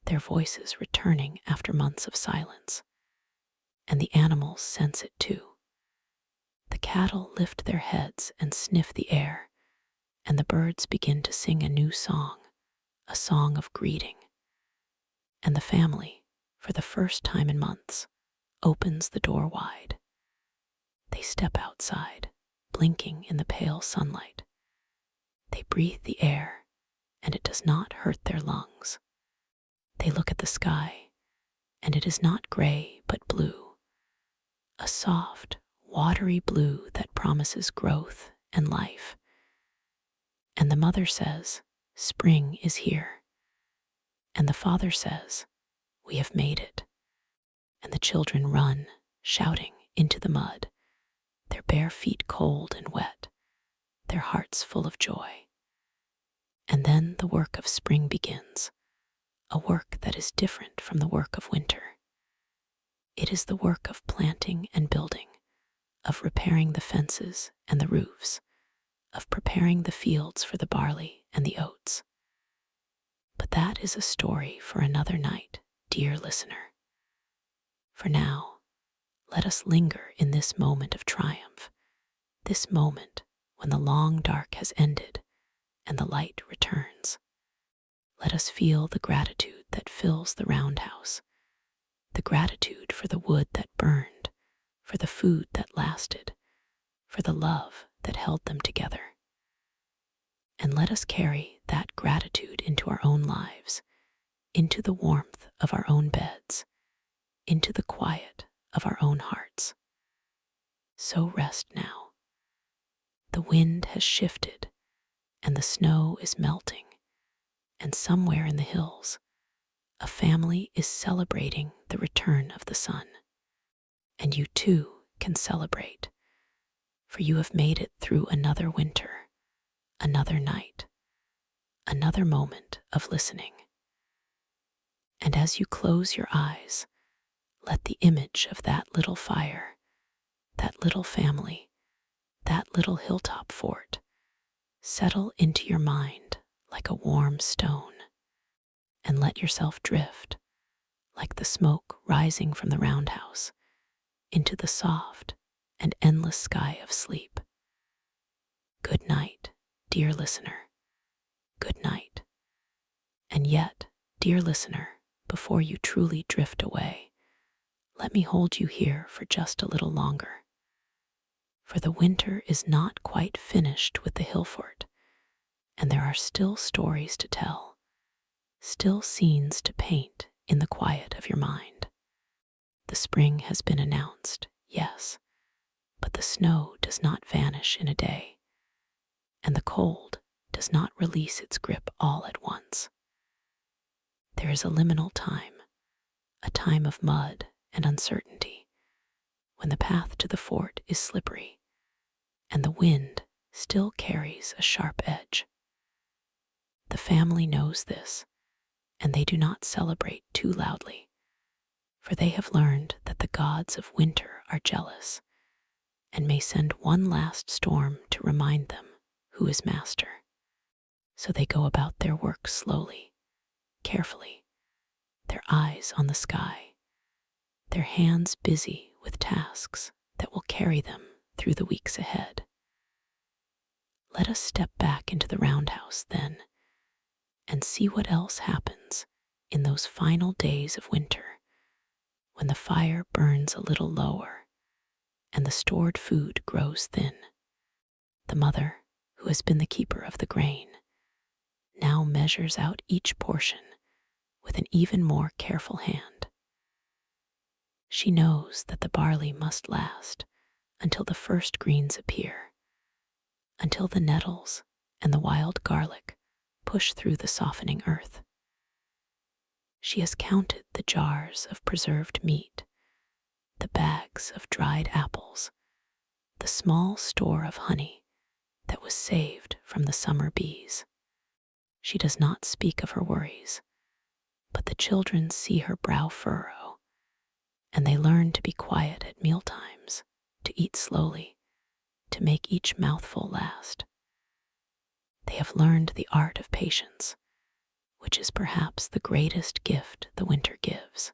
their voices returning after months of silence. And the animals sense it too. The cattle lift their heads and sniff the air, and the birds begin to sing a new song, a song of greeting. And the family, for the first time in months, opens the door wide. They step outside, blinking in the pale sunlight. They breathe the air, and it does not hurt their lungs. They look at the sky, and it is not gray but blue, a soft, watery blue that promises growth and life. And the mother says, "Spring is here." And the father says, "We have made it." And the children run, shouting, into the mud, their bare feet cold and wet, their hearts full of joy. And then the work of spring begins, a work that is different from the work of winter. It is the work of planting and building, of repairing the fences and the roofs, of preparing the fields for the barley and the oats. But that is a story for another night, dear listener. For now, let us linger in this moment of triumph, this moment when the long dark has ended and the light returns. Let us feel the gratitude that fills the roundhouse, the gratitude for the wood that burned, for the food that lasted, for the love that held them together. And let us carry that gratitude into our own lives, into the warmth of our own beds, into the quiet of our own hearts. So rest now. The wind has shifted, and the snow is melting, and somewhere in the hills, a family is celebrating the return of the sun. And you too can celebrate, for you have made it through another winter, another night, another moment of listening. And as you close your eyes, let the image of that little fire, that little family, that little hilltop fort settle into your mind like a warm stone. And let yourself drift, like the smoke rising from the roundhouse, into the soft and endless sky of sleep. Good night, dear listener. Good night. And yet, dear listener, before you truly drift away, let me hold you here for just a little longer. For the winter is not quite finished with the Hillfort, and there are still stories to tell, still scenes to paint in the quiet of your mind. The spring has been announced, yes, but the snow does not vanish in a day, and the cold does not release its grip all at once. There is a liminal time, a time of mud and uncertainty, when the path to the fort is slippery, and the wind still carries a sharp edge. The family knows this, and they do not celebrate too loudly, for they have learned that the gods of winter are jealous and may send one last storm to remind them who is master. So they go about their work slowly, carefully, their eyes on the sky, their hands busy with tasks that will carry them through the weeks ahead. Let us step back into the roundhouse then and see what else happens in those final days of winter, when the fire burns a little lower and the stored food grows thin. The mother, who has been the keeper of the grain, now measures out each portion with an even more careful hand. She knows that the barley must last until the first greens appear, until the nettles and the wild garlic push through the softening earth. She has counted the jars of preserved meat, the bags of dried apples, the small store of honey that was saved from the summer bees. She does not speak of her worries, but the children see her brow furrow, and they learn to be quiet at mealtimes, to eat slowly, to make each mouthful last. They have learned the art of patience, which is perhaps the greatest gift the winter gives.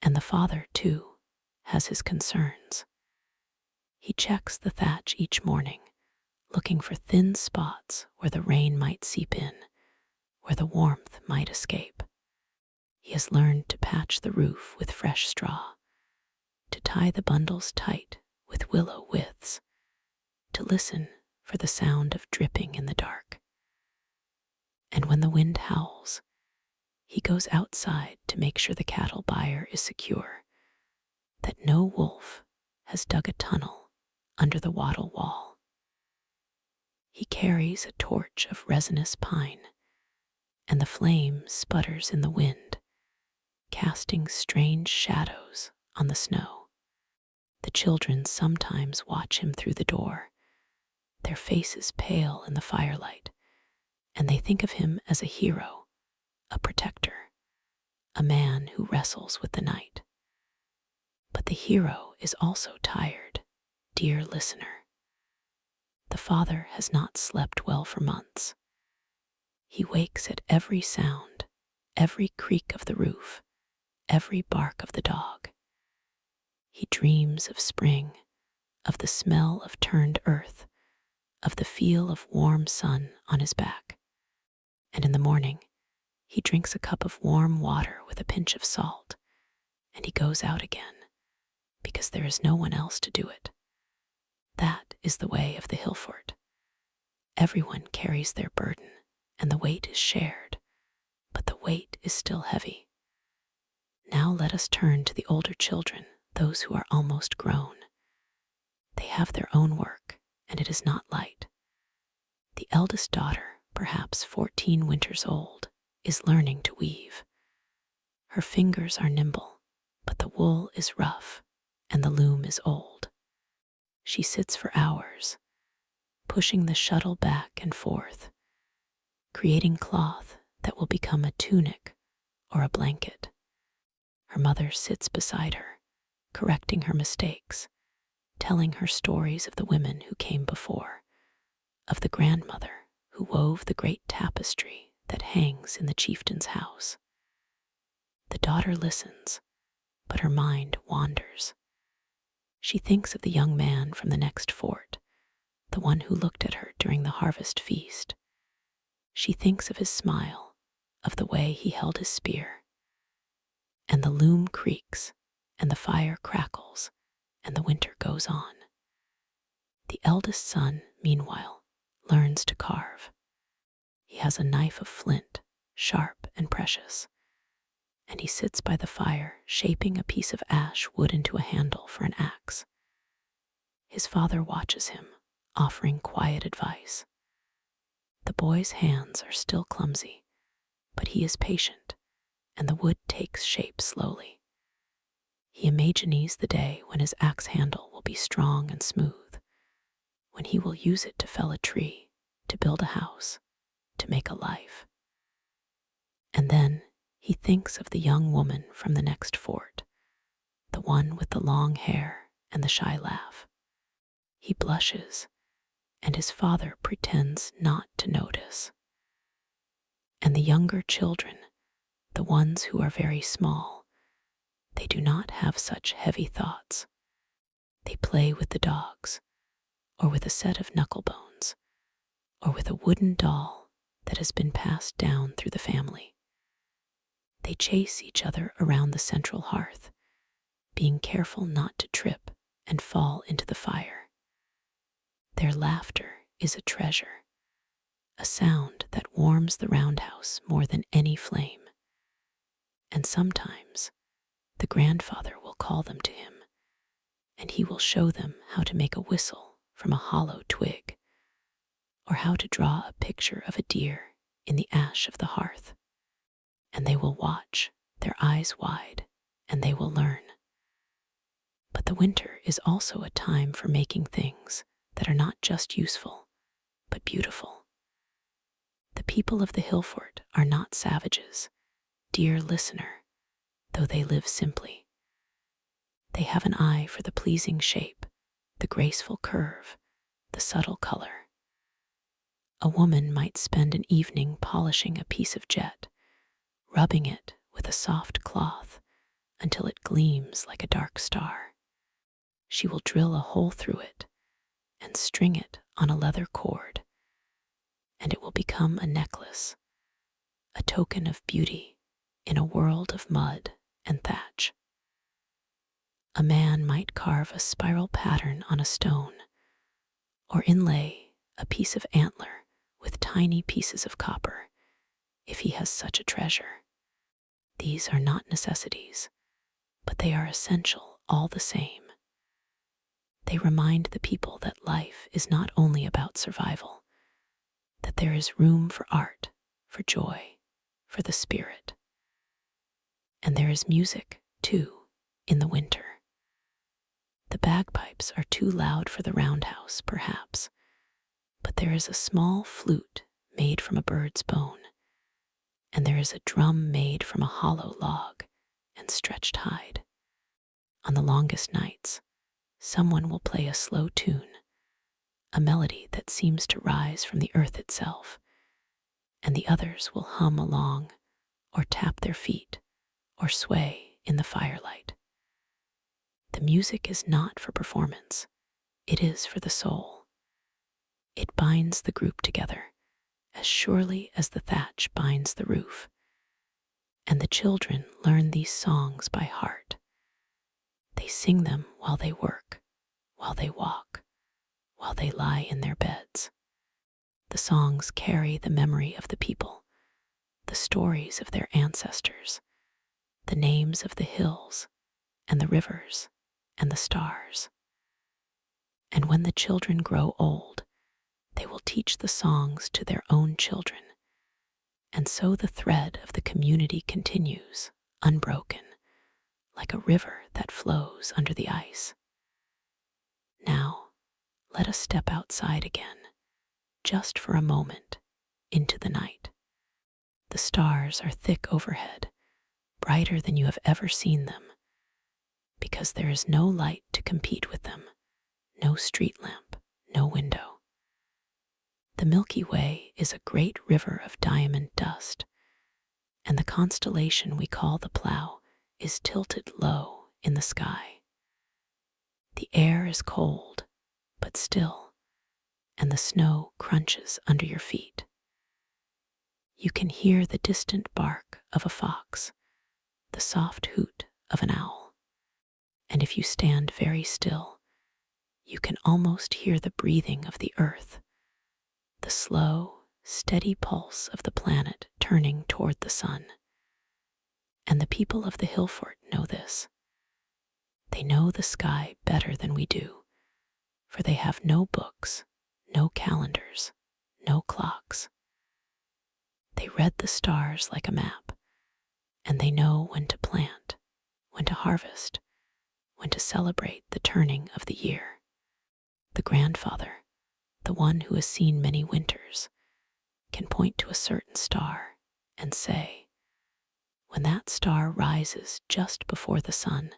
And the father, too, has his concerns. He checks the thatch each morning, looking for thin spots where the rain might seep in, where the warmth might escape. He has learned to patch the roof with fresh straw, to tie the bundles tight with willow withes, to listen for the sound of dripping in the dark. And when the wind howls, he goes outside to make sure the cattle byre is secure, that no wolf has dug a tunnel under the wattle wall. He carries a torch of resinous pine, and the flame sputters in the wind, casting strange shadows on the snow. The children sometimes watch him through the door, their faces pale in the firelight, and they think of him as a hero, a protector, a man who wrestles with the night. But the hero is also tired, dear listener. The father has not slept well for months. He wakes at every sound, every creak of the roof, every bark of the dog. He dreams of spring, of the smell of turned earth, of the feel of warm sun on his back. And in the morning, he drinks a cup of warm water with a pinch of salt, and he goes out again, because there is no one else to do it. That is the way of the Hillfort. Everyone carries their burden, and the weight is shared, but the weight is still heavy. Now let us turn to the older children, those who are almost grown. They have their own work, and it is not light. The eldest daughter, perhaps 14 winters old, is learning to weave. Her fingers are nimble, but the wool is rough, and the loom is old. She sits for hours, pushing the shuttle back and forth, creating cloth that will become a tunic or a blanket. Her mother sits beside her, correcting her mistakes, telling her stories of the women who came before, of the grandmother who wove the great tapestry that hangs in the chieftain's house. The daughter listens, but her mind wanders. She thinks of the young man from the next fort, the one who looked at her during the harvest feast. She thinks of his smile, of the way he held his spear. And the loom creaks, and the fire crackles, and the winter goes on. The eldest son, meanwhile, learns to carve. He has a knife of flint, sharp and precious, and he sits by the fire shaping a piece of ash wood into a handle for an axe. His father watches him, offering quiet advice. The boy's hands are still clumsy, but he is patient, and the wood takes shape slowly. He imagines the day when his axe handle will be strong and smooth, when he will use it to fell a tree, to build a house, to make a life. And then he thinks of the young woman from the next fort, the one with the long hair and the shy laugh. He blushes, and his father pretends not to notice. And the younger children, the ones who are very small, they do not have such heavy thoughts. They play with the dogs, or with a set of knuckle bones, or with a wooden doll that has been passed down through the family. They chase each other around the central hearth, being careful not to trip and fall into the fire. Their laughter is a treasure, a sound that warms the roundhouse more than any flame. And sometimes the grandfather will call them to him, and he will show them how to make a whistle from a hollow twig, or how to draw a picture of a deer in the ash of the hearth. And they will watch, their eyes wide, and they will learn. But the winter is also a time for making things that are not just useful, but beautiful. The people of the Hillfort are not savages, dear listener, though they live simply. They have an eye for the pleasing shape, the graceful curve, the subtle color. A woman might spend an evening polishing a piece of jet, rubbing it with a soft cloth until it gleams like a dark star. She will drill a hole through it and string it on a leather cord, and it will become a necklace, a token of beauty in a world of mud and thatch. A man might carve a spiral pattern on a stone, or inlay a piece of antler with tiny pieces of copper, if he has such a treasure. These are not necessities, but they are essential all the same. They remind the people that life is not only about survival, that there is room for art, for joy, for the spirit. And there is music, too, in the winter. The bagpipes are too loud for the roundhouse, perhaps, but there is a small flute made from a bird's bone, and there is a drum made from a hollow log and stretched hide. On the longest nights, someone will play a slow tune, a melody that seems to rise from the earth itself, and the others will hum along or tap their feet or sway in the firelight. The music is not for performance, it is for the soul. It binds the group together as surely as the thatch binds the roof. And the children learn these songs by heart. They sing them while they work, while they walk, while they lie in their beds. The songs carry the memory of the people, the stories of their ancestors, the names of the hills and the rivers and the stars. And when the children grow old, they will teach the songs to their own children. And so the thread of the community continues, unbroken, like a river that flows under the ice. Now, let us step outside again, just for a moment, into the night. The stars are thick overhead, brighter than you have ever seen them, because there is no light to compete with them, no street lamp, no window. The Milky Way is a great river of diamond dust, and the constellation we call the Plough is tilted low in the sky. The air is cold, but still, and the snow crunches under your feet. You can hear the distant bark of a fox, the soft hoot of an owl, and if you stand very still, you can almost hear the breathing of the earth, the slow, steady pulse of the planet turning toward the sun. And the people of the Hillfort know this. They know the sky better than we do, for they have no books, no calendars, no clocks. They read the stars like a map, and they know when to plant, when to harvest, when to celebrate the turning of the year. The grandfather, the one who has seen many winters, can point to a certain star and say, when that star rises just before the sun,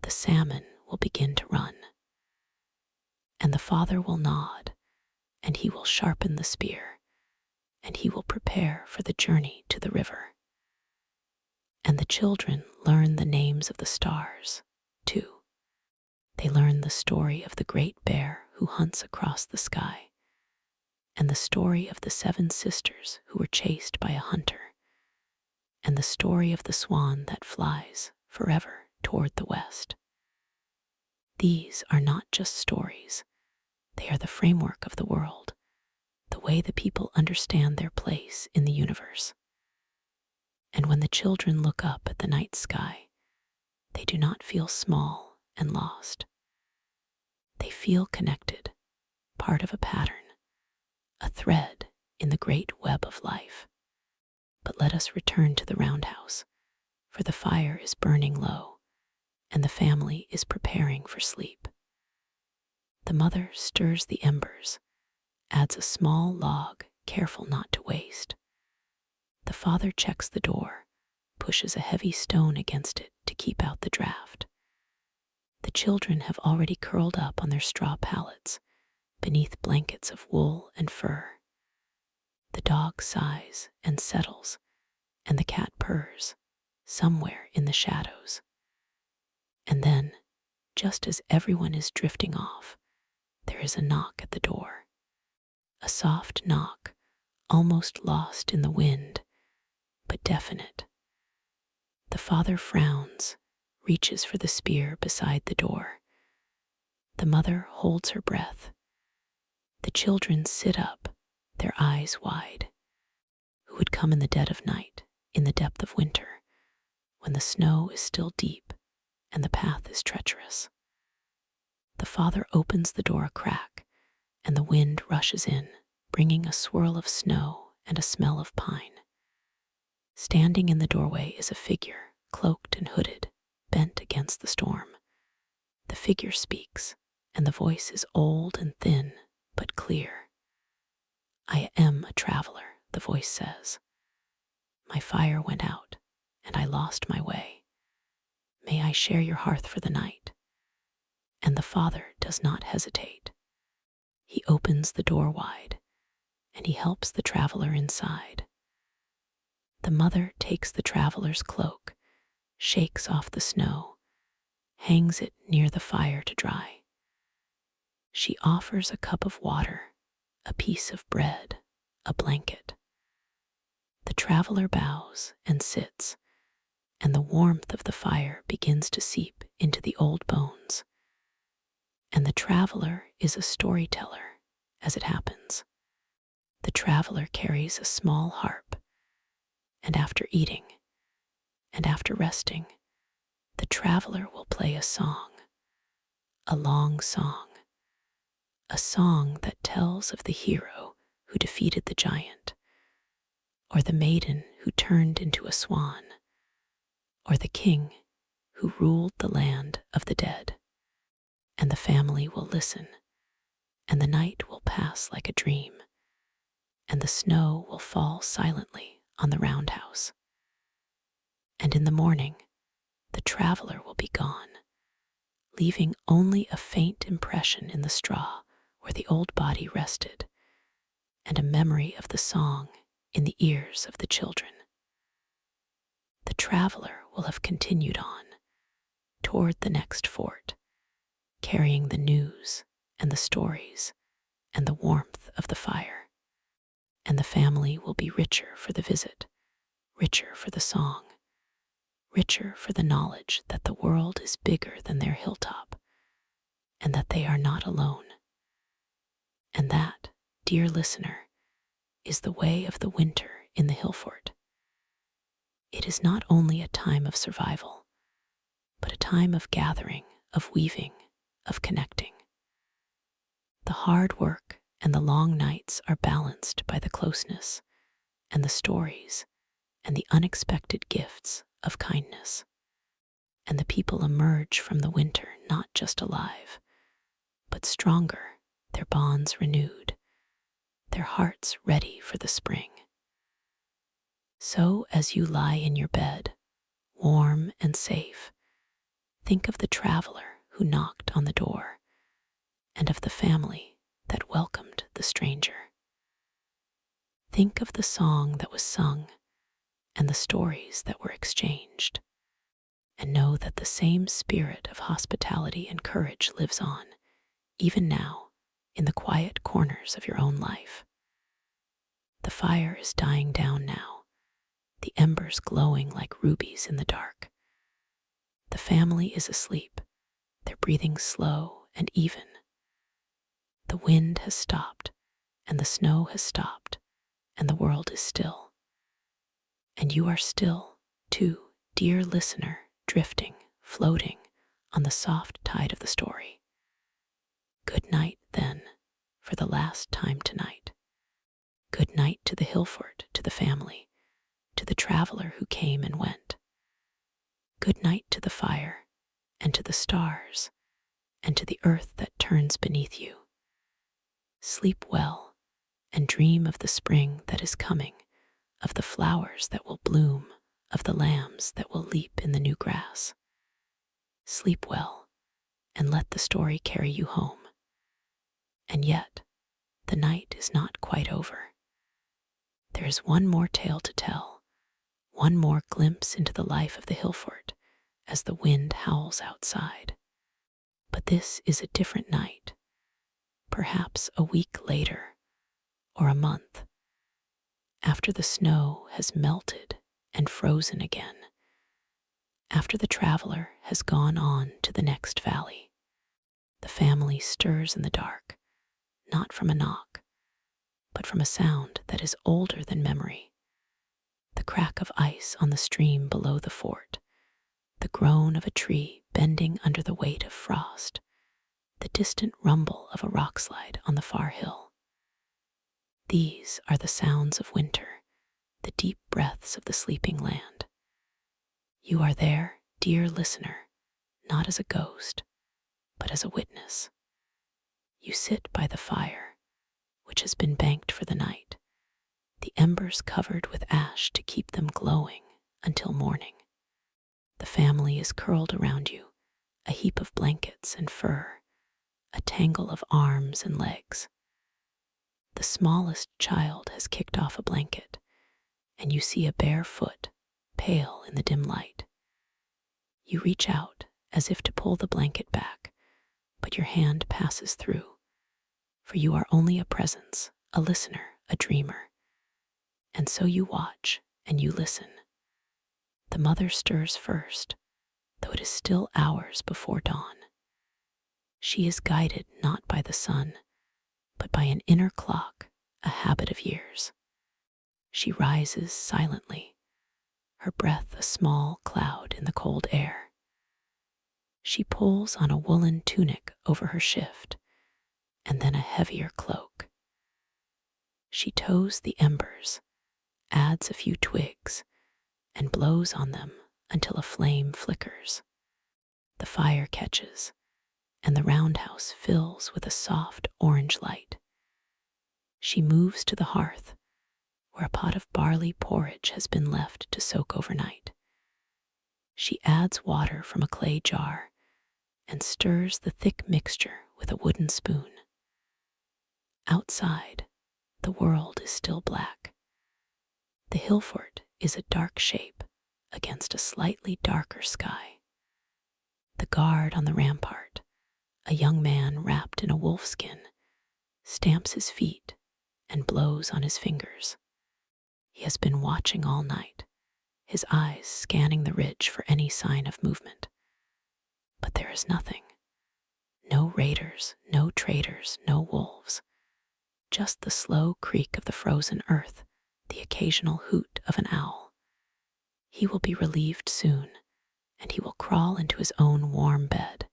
the salmon will begin to run. And the father will nod, and he will sharpen the spear, and he will prepare for the journey to the river. And the children learn the names of the stars, too. They learn the story of the great bear who hunts across the sky, and the story of the 7 sisters who were chased by a hunter, and the story of the swan that flies forever toward the west. These are not just stories, they are the framework of the world, the way the people understand their place in the universe. And when the children look up at the night sky, they do not feel small and lost. They feel connected, part of a pattern, a thread in the great web of life. But let us return to the roundhouse, for the fire is burning low, and the family is preparing for sleep. The mother stirs the embers, adds a small log, careful not to waste. The father checks the door, pushes a heavy stone against it to keep out the draft. The children have already curled up on their straw pallets, beneath blankets of wool and fur. The dog sighs and settles, and the cat purrs, somewhere in the shadows. And then, just as everyone is drifting off, there is a knock at the door. A soft knock, almost lost in the wind, but definite. The father frowns, reaches for the spear beside the door. The mother holds her breath. The children sit up, their eyes wide. Who would come in the dead of night, in the depth of winter, when the snow is still deep and the path is treacherous? The father opens the door a crack, and the wind rushes in, bringing a swirl of snow and a smell of pine. Standing in the doorway is a figure, cloaked and hooded, bent against the storm. The figure speaks, and the voice is old and thin, but clear. "I am a traveler," the voice says. "My fire went out, and I lost my way. May I share your hearth for the night?" And the father does not hesitate. He opens the door wide, and he helps the traveler inside. The mother takes the traveler's cloak, shakes off the snow, hangs it near the fire to dry. She offers a cup of water, a piece of bread, a blanket. The traveler bows and sits, and the warmth of the fire begins to seep into the old bones. And the traveler is a storyteller, as it happens. The traveler carries a small harp, and after eating, and after resting, the traveler will play a song, a long song, a song that tells of the hero who defeated the giant, or the maiden who turned into a swan, or the king who ruled the land of the dead. And the family will listen, and the night will pass like a dream, and the snow will fall silently on the roundhouse. And in the morning, the traveler will be gone, leaving only a faint impression in the straw where the old body rested, and a memory of the song in the ears of the children. The traveler will have continued on toward the next fort, carrying the news and the stories and the warmth of the fire. And the family will be richer for the visit, richer for the song, richer for the knowledge that the world is bigger than their hilltop, and that they are not alone. And that, dear listener, is the way of the winter in the Hillfort. It is not only a time of survival, but a time of gathering, of weaving, of connecting. The hard work and the long nights are balanced by the closeness and the stories and the unexpected gifts of kindness. And the people emerge from the winter not just alive, but stronger, their bonds renewed, their hearts ready for the spring. So as you lie in your bed, warm and safe, think of the traveler who knocked on the door, and of the family that welcomed the stranger. Think of the song that was sung and the stories that were exchanged, and know that the same spirit of hospitality and courage lives on, even now, in the quiet corners of your own life. The fire is dying down now, the embers glowing like rubies in the dark. The family is asleep, their breathing slow and even. The wind has stopped, and the snow has stopped, and the world is still. And you are still, too, dear listener, drifting, floating on the soft tide of the story. Good night, then, for the last time tonight. Good night to the Hillfort, to the family, to the traveler who came and went. Good night to the fire, and to the stars, and to the earth that turns beneath you. Sleep well, and dream of the spring that is coming, of the flowers that will bloom, of the lambs that will leap in the new grass. Sleep well, and let the story carry you home. And yet, the night is not quite over. There is one more tale to tell, one more glimpse into the life of the Hillfort as the wind howls outside. But this is a different night, perhaps a week later, or a month, after the snow has melted and frozen again, after the traveler has gone on to the next valley. The family stirs in the dark, not from a knock, but from a sound that is older than memory. The crack of ice on the stream below the fort, the groan of a tree bending under the weight of frost, the distant rumble of a rockslide on the far hill. These are the sounds of winter, the deep breaths of the sleeping land. You are there, dear listener, not as a ghost, but as a witness. You sit by the fire, which has been banked for the night, the embers covered with ash to keep them glowing until morning. The family is curled around you, a heap of blankets and fur, a tangle of arms and legs. The smallest child has kicked off a blanket, and you see a bare foot, pale in the dim light. You reach out as if to pull the blanket back, but your hand passes through, for you are only a presence, a listener, a dreamer. And so you watch and you listen. The mother stirs first, though it is still hours before dawn. She is guided not by the sun, but by an inner clock, a habit of years. She rises silently, her breath a small cloud in the cold air. She pulls on a woolen tunic over her shift, and then a heavier cloak. She toes the embers, adds a few twigs, and blows on them until a flame flickers. The fire catches, and the roundhouse fills with a soft orange light. She moves to the hearth, where a pot of barley porridge has been left to soak overnight. She adds water from a clay jar and stirs the thick mixture with a wooden spoon. Outside, the world is still black. The Hillfort is a dark shape against a slightly darker sky. The guard on the rampart, a young man wrapped in a wolfskin, stamps his feet and blows on his fingers. He has been watching all night, his eyes scanning the ridge for any sign of movement. But there is nothing. No raiders, no traders, no wolves. Just the slow creak of the frozen earth, the occasional hoot of an owl. He will be relieved soon, and he will crawl into his own warm bed,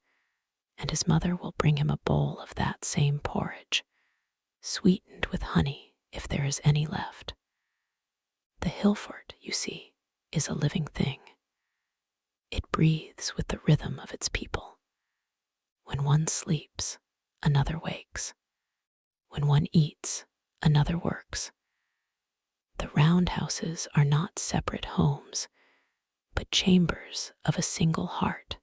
and his mother will bring him a bowl of that same porridge, sweetened with honey if there is any left. The Hillfort, you see, is a living thing. It breathes with the rhythm of its people. When one sleeps, another wakes. When one eats, another works. The roundhouses are not separate homes, but chambers of a single heart.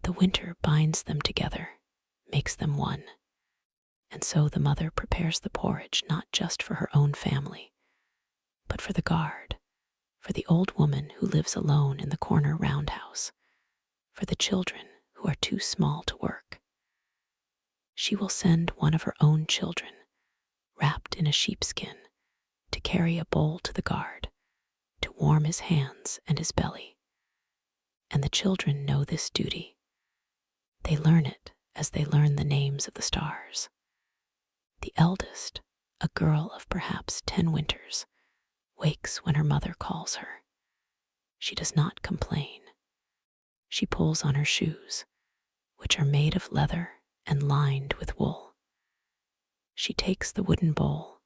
The winter binds them together, makes them one. And so the mother prepares the porridge not just for her own family, but for the guard, for the old woman who lives alone in the corner roundhouse, for the children who are too small to work. She will send one of her own children, wrapped in a sheepskin, to carry a bowl to the guard, to warm his hands and his belly. And the children know this duty. They learn it as they learn the names of the stars. The eldest, a girl of perhaps 10 winters, wakes when her mother calls her. She does not complain. She pulls on her shoes, which are made of leather and lined with wool. She takes the wooden bowl,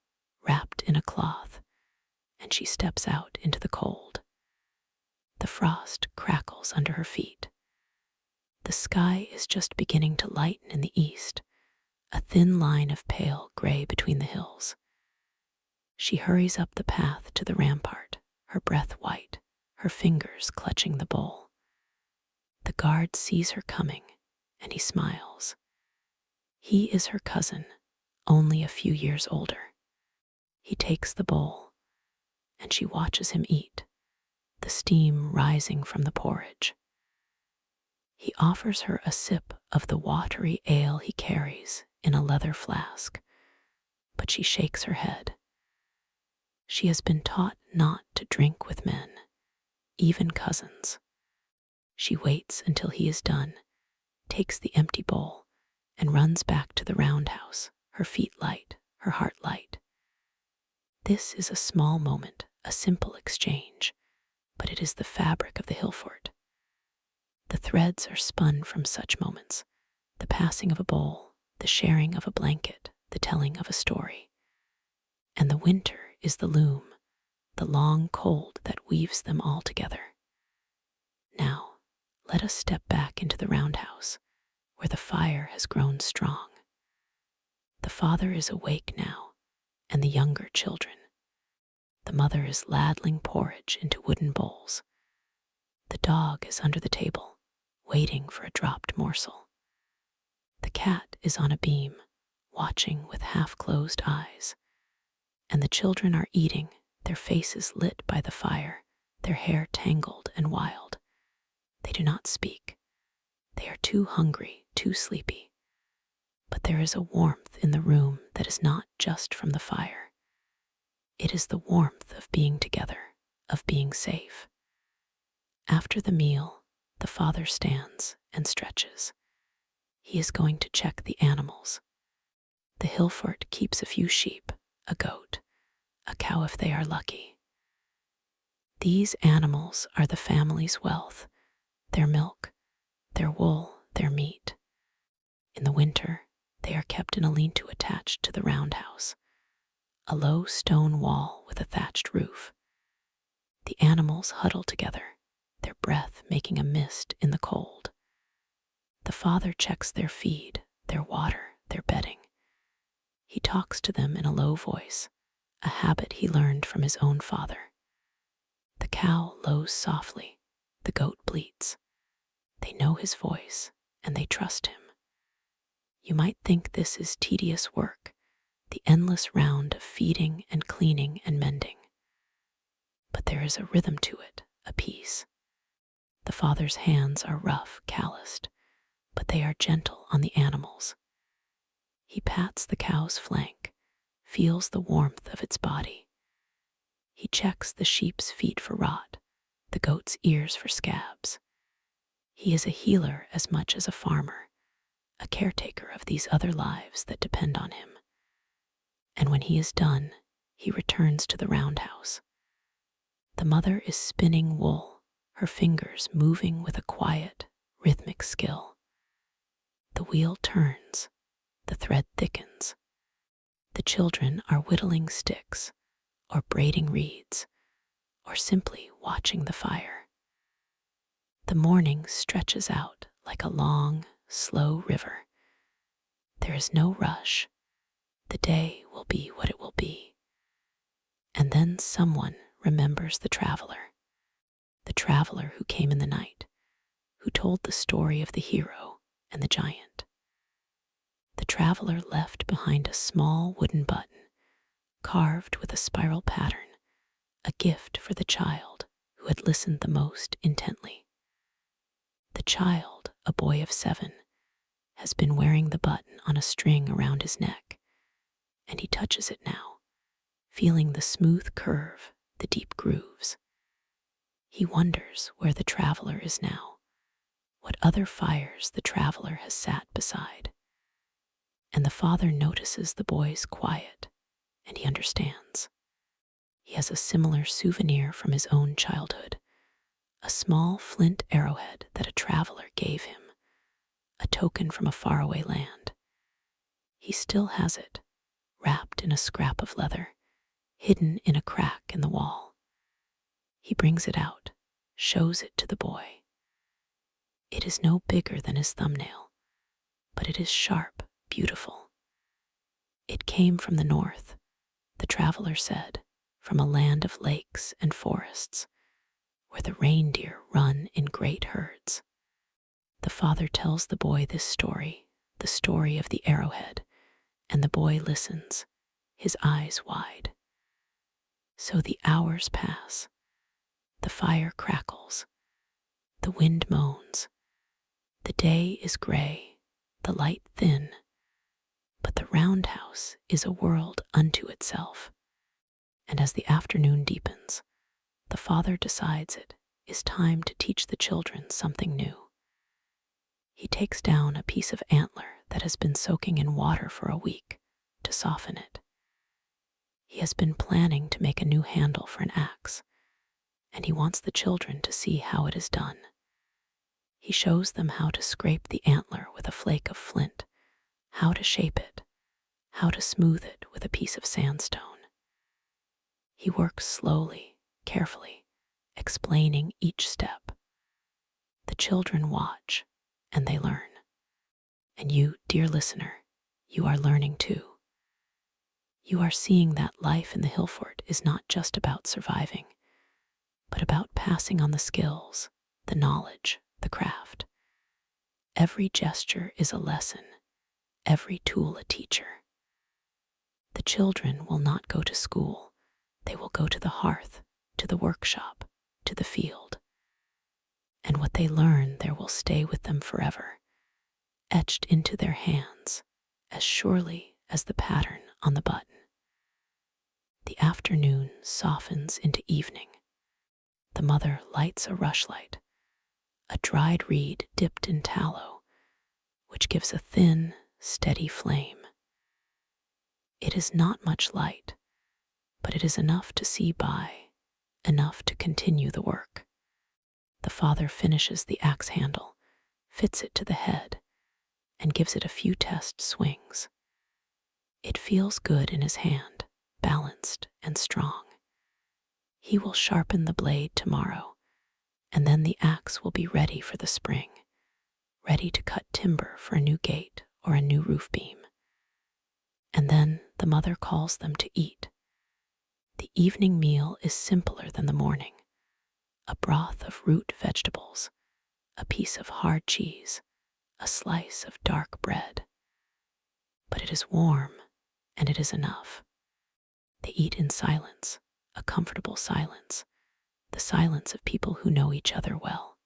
wrapped in a cloth, and she steps out into the cold. The frost crackles under her feet. The sky is just beginning to lighten in the east, a thin line of pale gray between the hills. She hurries up the path to the rampart, her breath white, her fingers clutching the bowl. The guard sees her coming, and he smiles. He is her cousin, only a few years older. He takes the bowl, and she watches him eat, the steam rising from the porridge. He offers her a sip of the watery ale he carries in a leather flask, but she shakes her head. She has been taught not to drink with men, even cousins. She waits until he is done, takes the empty bowl, and runs back to the roundhouse, her feet light, her heart light. This is a small moment, a simple exchange, but it is the fabric of the Hillfort. The threads are spun from such moments, the passing of a bowl, the sharing of a blanket, the telling of a story. And the winter is the loom, the long cold that weaves them all together. Now, let us step back into the roundhouse, where the fire has grown strong. The father is awake now, and the younger children. The mother is ladling porridge into wooden bowls. The dog is under the table, waiting for a dropped morsel. The cat is on a beam, watching with half-closed eyes. And the children are eating, their faces lit by the fire, their hair tangled and wild. They do not speak. They are too hungry, too sleepy. But there is a warmth in the room that is not just from the fire. It is the warmth of being together, of being safe. After the meal, the father stands and stretches. He is going to check the animals. The Hillfort keeps a few sheep, a goat, a cow if they are lucky. These animals are the family's wealth, their milk, their wool, their meat. In the winter, they are kept in a lean-to attached to the roundhouse, a low stone wall with a thatched roof. The animals huddle together, their breath making a mist in the cold. The father checks their feed, their water, their bedding. He talks to them in a low voice, a habit he learned from his own father. The cow lows softly, the goat bleats. They know his voice, and they trust him. You might think this is tedious work, the endless round of feeding and cleaning and mending. But there is a rhythm to it, a peace. The father's hands are rough, calloused, but they are gentle on the animals. He pats the cow's flank, feels the warmth of its body. He checks the sheep's feet for rot, the goat's ears for scabs. He is a healer as much as a farmer, a caretaker of these other lives that depend on him. And when he is done, he returns to the roundhouse. The mother is spinning wool, her fingers moving with a quiet, rhythmic skill. The wheel turns, the thread thickens. The children are whittling sticks, or braiding reeds, or simply watching the fire. The morning stretches out like a long, slow river. There is no rush. The day will be what it will be. And then someone remembers the traveler who came in the night, who told the story of the hero and the giant. The traveler left behind a small wooden button, carved with a spiral pattern, a gift for the child who had listened the most intently. The child, a boy of 7, has been wearing the button on a string around his neck, and he touches it now, feeling the smooth curve, the deep grooves. He wonders where the traveler is now, what other fires the traveler has sat beside. And the father notices the boy's quiet, and he understands. He has a similar souvenir from his own childhood, a small flint arrowhead that a traveler gave him, a token from a faraway land. He still has it, wrapped in a scrap of leather, hidden in a crack in the wall. He brings it out, shows it to the boy. It is no bigger than his thumbnail, but it is sharp, beautiful. It came from the north, the traveler said, from a land of lakes and forests, where the reindeer run in great herds. The father tells the boy this story, the story of the arrowhead, and the boy listens, his eyes wide. So the hours pass. The fire crackles. The wind moans. The day is gray, the light thin. But the roundhouse is a world unto itself. And as the afternoon deepens, the father decides it is time to teach the children something new. He takes down a piece of antler that has been soaking in water for a week to soften it. He has been planning to make a new handle for an axe, and he wants the children to see how it is done. He shows them how to scrape the antler with a flake of flint, how to shape it, how to smooth it with a piece of sandstone. He works slowly, carefully, explaining each step. The children watch, and they learn. And you, dear listener, you are learning too. You are seeing that life in the Hillfort is not just about surviving, but about passing on the skills, the knowledge, the craft. Every gesture is a lesson, every tool a teacher. The children will not go to school, they will go to the hearth, to the workshop, to the field. And what they learn there will stay with them forever, etched into their hands, as surely as the pattern on the button. The afternoon softens into evening. The mother lights a rushlight, a dried reed dipped in tallow, which gives a thin, steady flame. It is not much light, but it is enough to see by, enough to continue the work. The father finishes the axe handle, fits it to the head, and gives it a few test swings. It feels good in his hand, balanced and strong. He will sharpen the blade tomorrow, and then the axe will be ready for the spring, ready to cut timber for a new gate or a new roof beam. And then the mother calls them to eat. The evening meal is simpler than the morning. A broth of root vegetables, a piece of hard cheese, a slice of dark bread. But it is warm, and it is enough. They eat in silence, a comfortable silence, the silence of people who know each other well.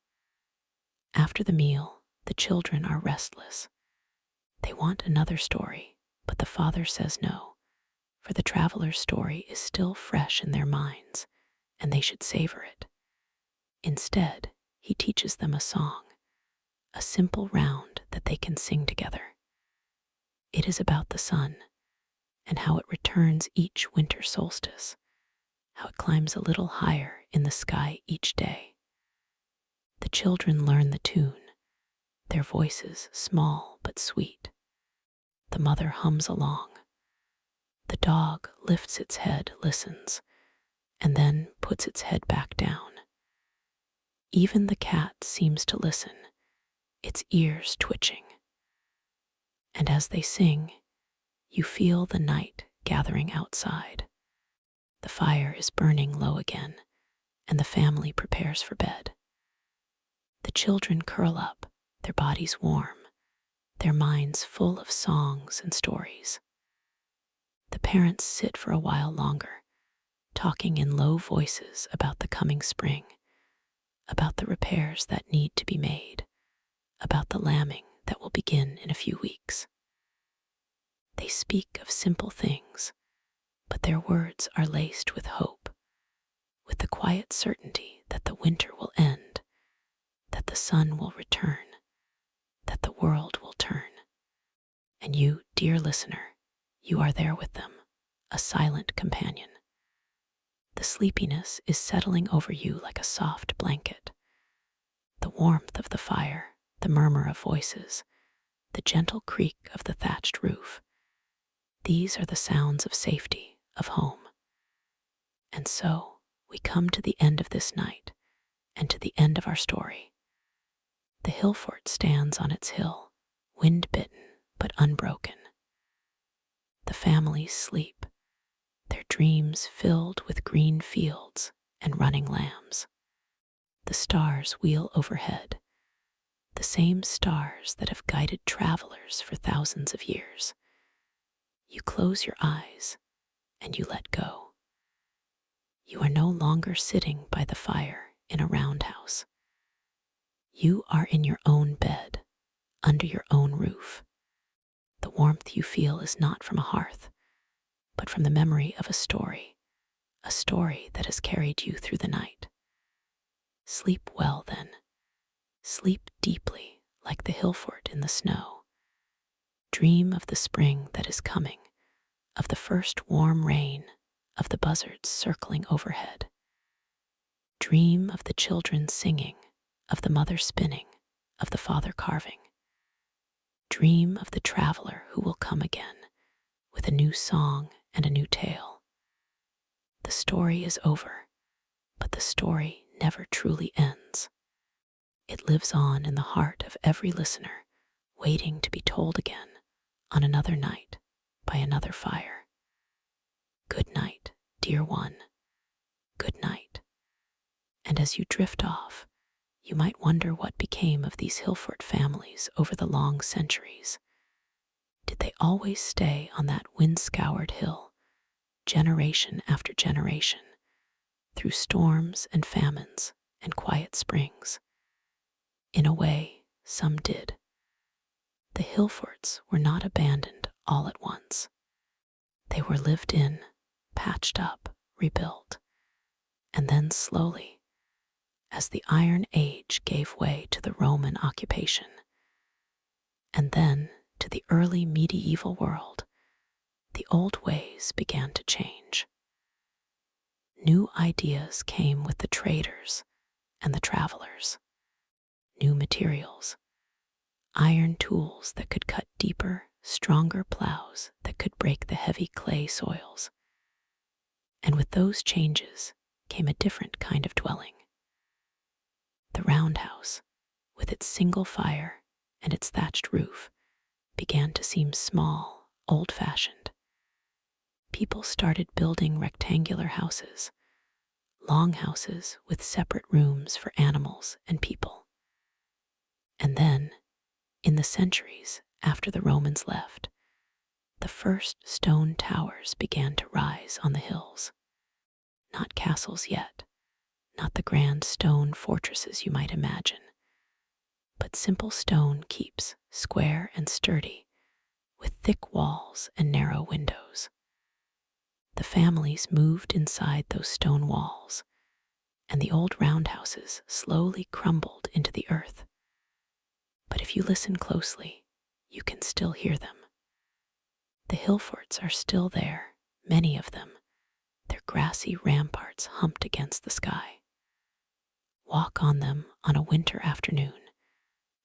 After the meal, the children are restless. They want another story, but the father says no, for the traveler's story is still fresh in their minds, and they should savor it. Instead, he teaches them a song, a simple round that they can sing together. It is about the sun, and how it returns each winter solstice, how it climbs a little higher in the sky each day. The children learn the tune, their voices small but sweet. The mother hums along. The dog lifts its head, listens, and then puts its head back down. Even the cat seems to listen, its ears twitching. And as they sing, you feel the night gathering outside. The fire is burning low again, and the family prepares for bed. The children curl up, their bodies warm, their minds full of songs and stories. The parents sit for a while longer, talking in low voices about the coming spring, about the repairs that need to be made, about the lambing that will begin in a few weeks. They speak of simple things, but their words are laced with hope, with the quiet certainty that the winter will end, that the sun will return, that the world will turn. And you, dear listener, you are there with them, a silent companion. The The sleepiness is settling over you like a soft blanket. The warmth of the fire, the murmur of voices, the gentle creak of the thatched roof. These are the sounds of safety, of home. And so we come to the end of this night and to the end of our story. The Hillfort stands on its hill, wind-bitten but unbroken. The families sleep, their dreams filled with green fields and running lambs. The stars wheel overhead, the same stars that have guided travelers for thousands of years. You close your eyes and you let go. You are no longer sitting by the fire in a roundhouse. You are in your own bed, under your own roof. The warmth you feel is not from a hearth, but from the memory of a story that has carried you through the night. Sleep well, then. Sleep deeply, like the Hillfort in the snow. Dream of the spring that is coming, of the first warm rain, of the buzzards circling overhead. Dream of the children singing, of the mother spinning, of the father carving. Dream of the traveler who will come again, with a new song and a new tale. The story is over, but the story never truly ends. It lives on in the heart of every listener, waiting to be told again on another night by another fire. Good night, dear one. Good night. And as you drift off, you might wonder what became of these Hillfort families over the long centuries. Did they always stay on that wind-scoured hill, generation after generation, through storms and famines and quiet springs? In a way, some did. The Hillforts were not abandoned all at once. They were lived in, patched up, rebuilt, and then slowly, as the Iron Age gave way to the Roman occupation, and then to the early medieval world, the old ways began to change. New ideas came with the traders and the travelers. New materials, iron tools that could cut deeper, stronger plows that could break the heavy clay soils. And with those changes came a different kind of dwelling. The roundhouse, with its single fire and its thatched roof, began to seem small, old-fashioned. People started building rectangular houses, long houses with separate rooms for animals and people. And then, in the centuries after the Romans left, the first stone towers began to rise on the hills. Not castles yet, not the grand stone fortresses you might imagine, but simple stone keeps, square and sturdy, with thick walls and narrow windows. The families moved inside those stone walls, and the old roundhouses slowly crumbled into the earth. But if you listen closely, you can still hear them. The Hillforts are still there, many of them, their grassy ramparts humped against the sky. Walk on them on a winter afternoon,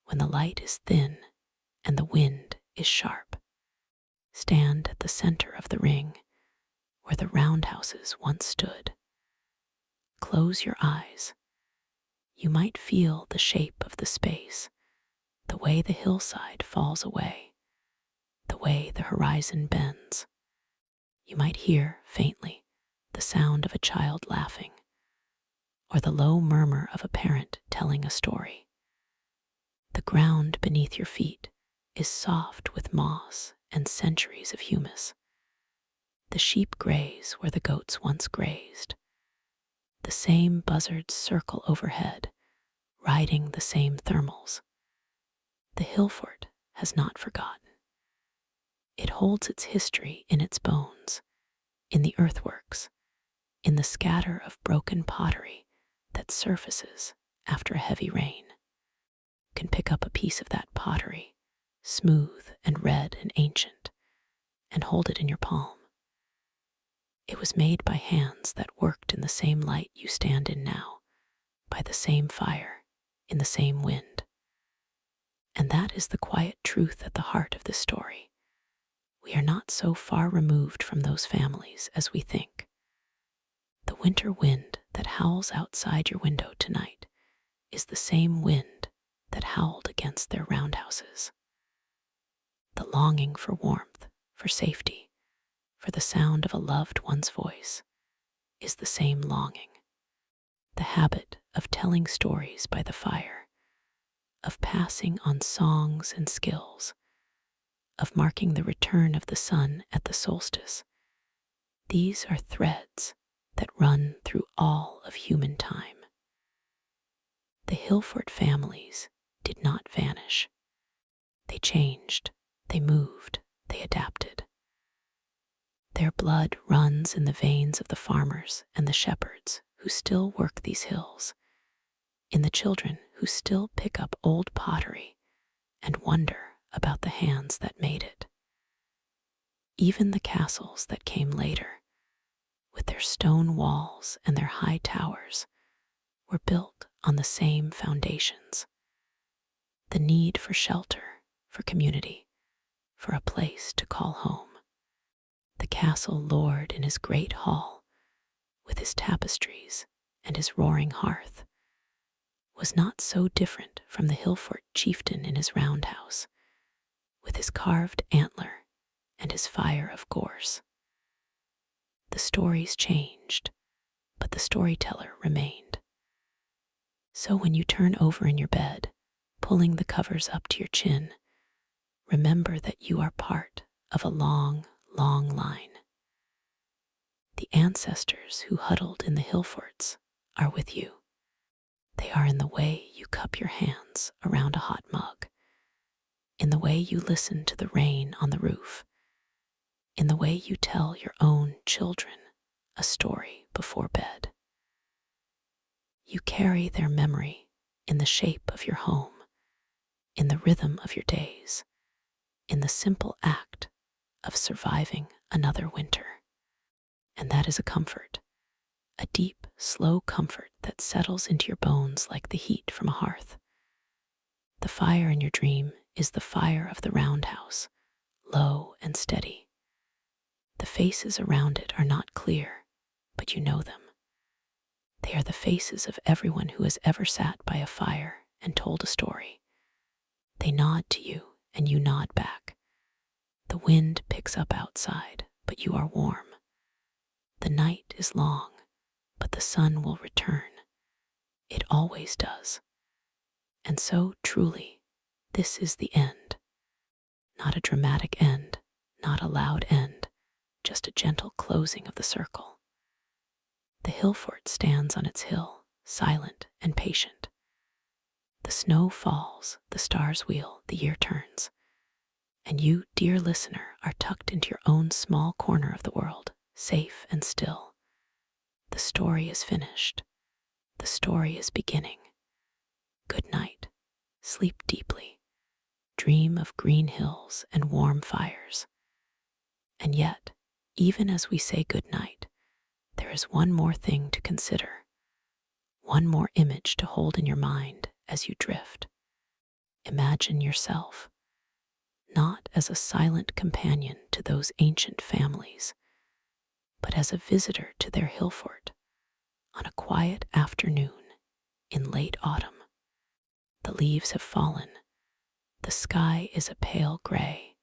when the light is thin and the wind is sharp. Stand at the center of the ring, where the roundhouses once stood. Close your eyes. You might feel the shape of the space, the way the hillside falls away, the way the horizon bends. You might hear, faintly, the sound of a child laughing, or the low murmur of a parent telling a story. The ground beneath your feet is soft with moss and centuries of humus. The sheep graze where the goats once grazed. The same buzzards circle overhead, riding the same thermals. The Hillfort has not forgotten. It holds its history in its bones, in the earthworks, in the scatter of broken pottery that surfaces after a heavy rain. You can pick up a piece of that pottery, smooth and red and ancient, and hold it in your palm. It was made by hands that worked in the same light you stand in now, by the same fire, in the same wind. And that is the quiet truth at the heart of this story. We are not so far removed from those families as we think. The winter wind that howls outside your window tonight is the same wind that howled against their roundhouses. The longing for warmth, for safety, for the sound of a loved one's voice is the same longing. The habit of telling stories by the fire, of passing on songs and skills, of marking the return of the sun at the solstice, these are threads that run through all of human time. The Hillfort families did not vanish. They changed, they moved, they adapted. Their blood runs in the veins of the farmers and the shepherds who still work these hills, in the children who still pick up old pottery and wonder about the hands that made it. Even the castles that came later, with their stone walls and their high towers, were built on the same foundations. The need for shelter, for community, for a place to call home. The castle lord in his great hall, with his tapestries and his roaring hearth, was not so different from the Hillfort chieftain in his roundhouse, with his carved antler and his fire of gorse. The stories changed, but the storyteller remained. So when you turn over in your bed, pulling the covers up to your chin, remember that you are part of a long, long line. The ancestors who huddled in the Hillforts are with you. They are in the way you cup your hands around a hot mug, in the way you listen to the rain on the roof, in the way you tell your own children a story before bed. You carry their memory in the shape of your home, in the rhythm of your days, in the simple act of surviving another winter. And that is a comfort, a deep, slow comfort that settles into your bones like the heat from a hearth. The fire in your dream is the fire of the roundhouse, low and steady. The faces around it are not clear, but you know them. They are the faces of everyone who has ever sat by a fire and told a story. They nod to you and you nod back. The wind picks up outside, but you are warm. The night is long, but the sun will return. It always does. And so, truly, this is the end. Not a dramatic end, not a loud end, just a gentle closing of the circle. The Hillfort stands on its hill, silent and patient. The snow falls, the stars wheel, the year turns. And you, dear listener, are tucked into your own small corner of the world, safe and still. The story is finished. The story is beginning. Good night. Sleep deeply. Dream of green hills and warm fires. And yet, even as we say good night, there is one more thing to consider, one more image to hold in your mind as you drift. Imagine yourself, not as a silent companion to those ancient families, but as a visitor to their Hillfort on a quiet afternoon in late autumn. The leaves have fallen, the sky is a pale gray,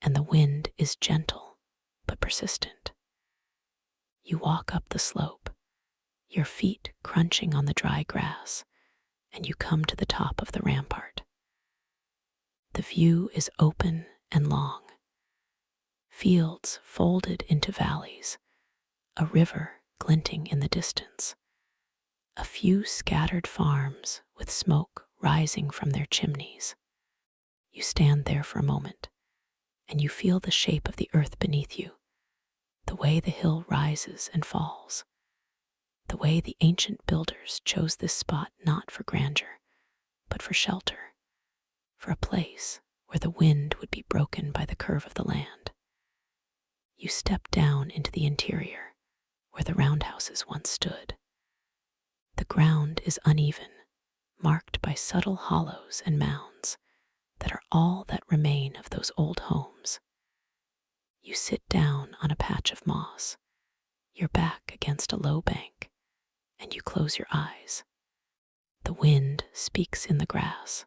and the wind is gentle but persistent. You walk up the slope, your feet crunching on the dry grass, and you come to the top of the rampart. The view is open and long. Fields folded into valleys, a river glinting in the distance, a few scattered farms with smoke rising from their chimneys. You stand there for a moment, and you feel the shape of the earth beneath you, the way the hill rises and falls, the way the ancient builders chose this spot not for grandeur, but for shelter, for a place where the wind would be broken by the curve of the land. You step down into the interior, where the roundhouses once stood. The ground is uneven, marked by subtle hollows and mounds that are all that remain of those old homes. You sit down on a patch of moss, your back against a low bank, and you close your eyes. The wind speaks in the grass.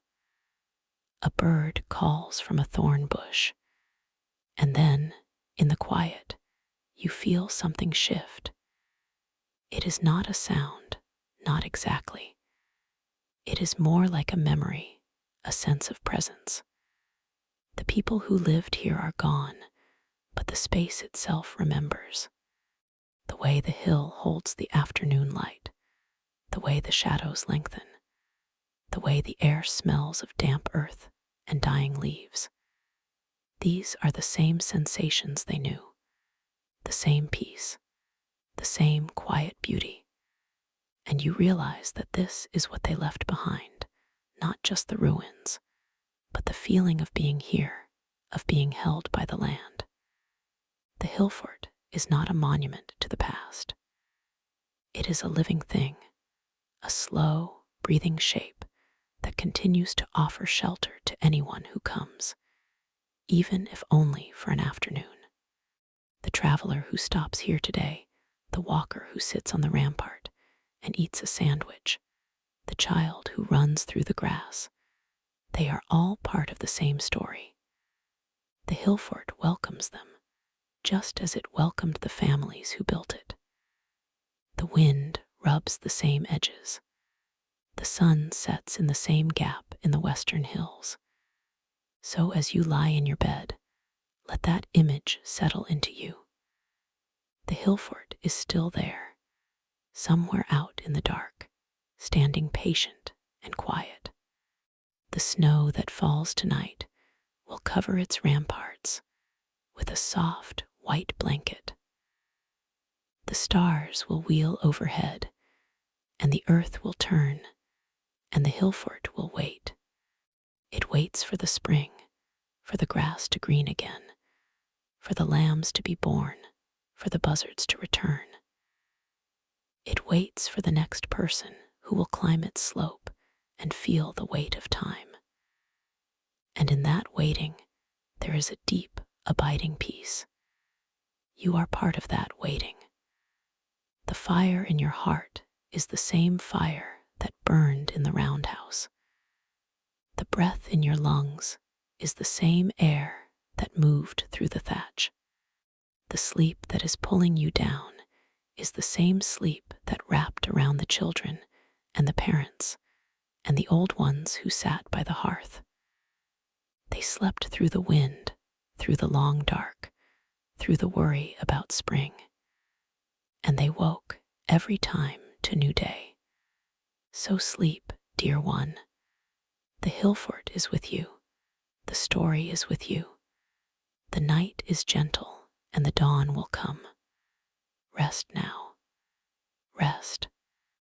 A bird calls from a thorn bush. And then, in the quiet, you feel something shift. It is not a sound, not exactly. It is more like a memory, a sense of presence. The people who lived here are gone, but the space itself remembers. The way the hill holds the afternoon light, the way the shadows lengthen, the way the air smells of damp earth and dying leaves. These are the same sensations they knew, the same peace, the same quiet beauty. And you realize that this is what they left behind, not just the ruins, but the feeling of being here, of being held by the land. The Hillfort is not a monument to the past. It is a living thing, a slow, breathing shape that continues to offer shelter to anyone who comes, even if only for an afternoon. The traveler who stops here today, the walker who sits on the rampart and eats a sandwich, the child who runs through the grass, they are all part of the same story. The Hillfort welcomes them, just as it welcomed the families who built it. The wind rubs the same edges. The sun sets in the same gap in the western hills. So as you lie in your bed, let that image settle into you. The Hillfort is still there, somewhere out in the dark, standing patient and quiet. The snow that falls tonight will cover its ramparts with a soft white blanket. The stars will wheel overhead, and the earth will turn, and the Hillfort will wait. It waits for the spring, for the grass to green again, for the lambs to be born, for the buzzards to return. It waits for the next person who will climb its slope and feel the weight of time. And in that waiting, there is a deep, abiding peace. You are part of that waiting. The fire in your heart is the same fire that burned in the roundhouse. The breath in your lungs is the same air that moved through the thatch. The sleep that is pulling you down is the same sleep that wrapped around the children and the parents and the old ones who sat by the hearth. They slept through the wind, through the long dark, through the worry about spring. And they woke every time to new day. So sleep, dear one. The Hillfort is with you. The story is with you. The night is gentle and the dawn will come. Rest now. Rest.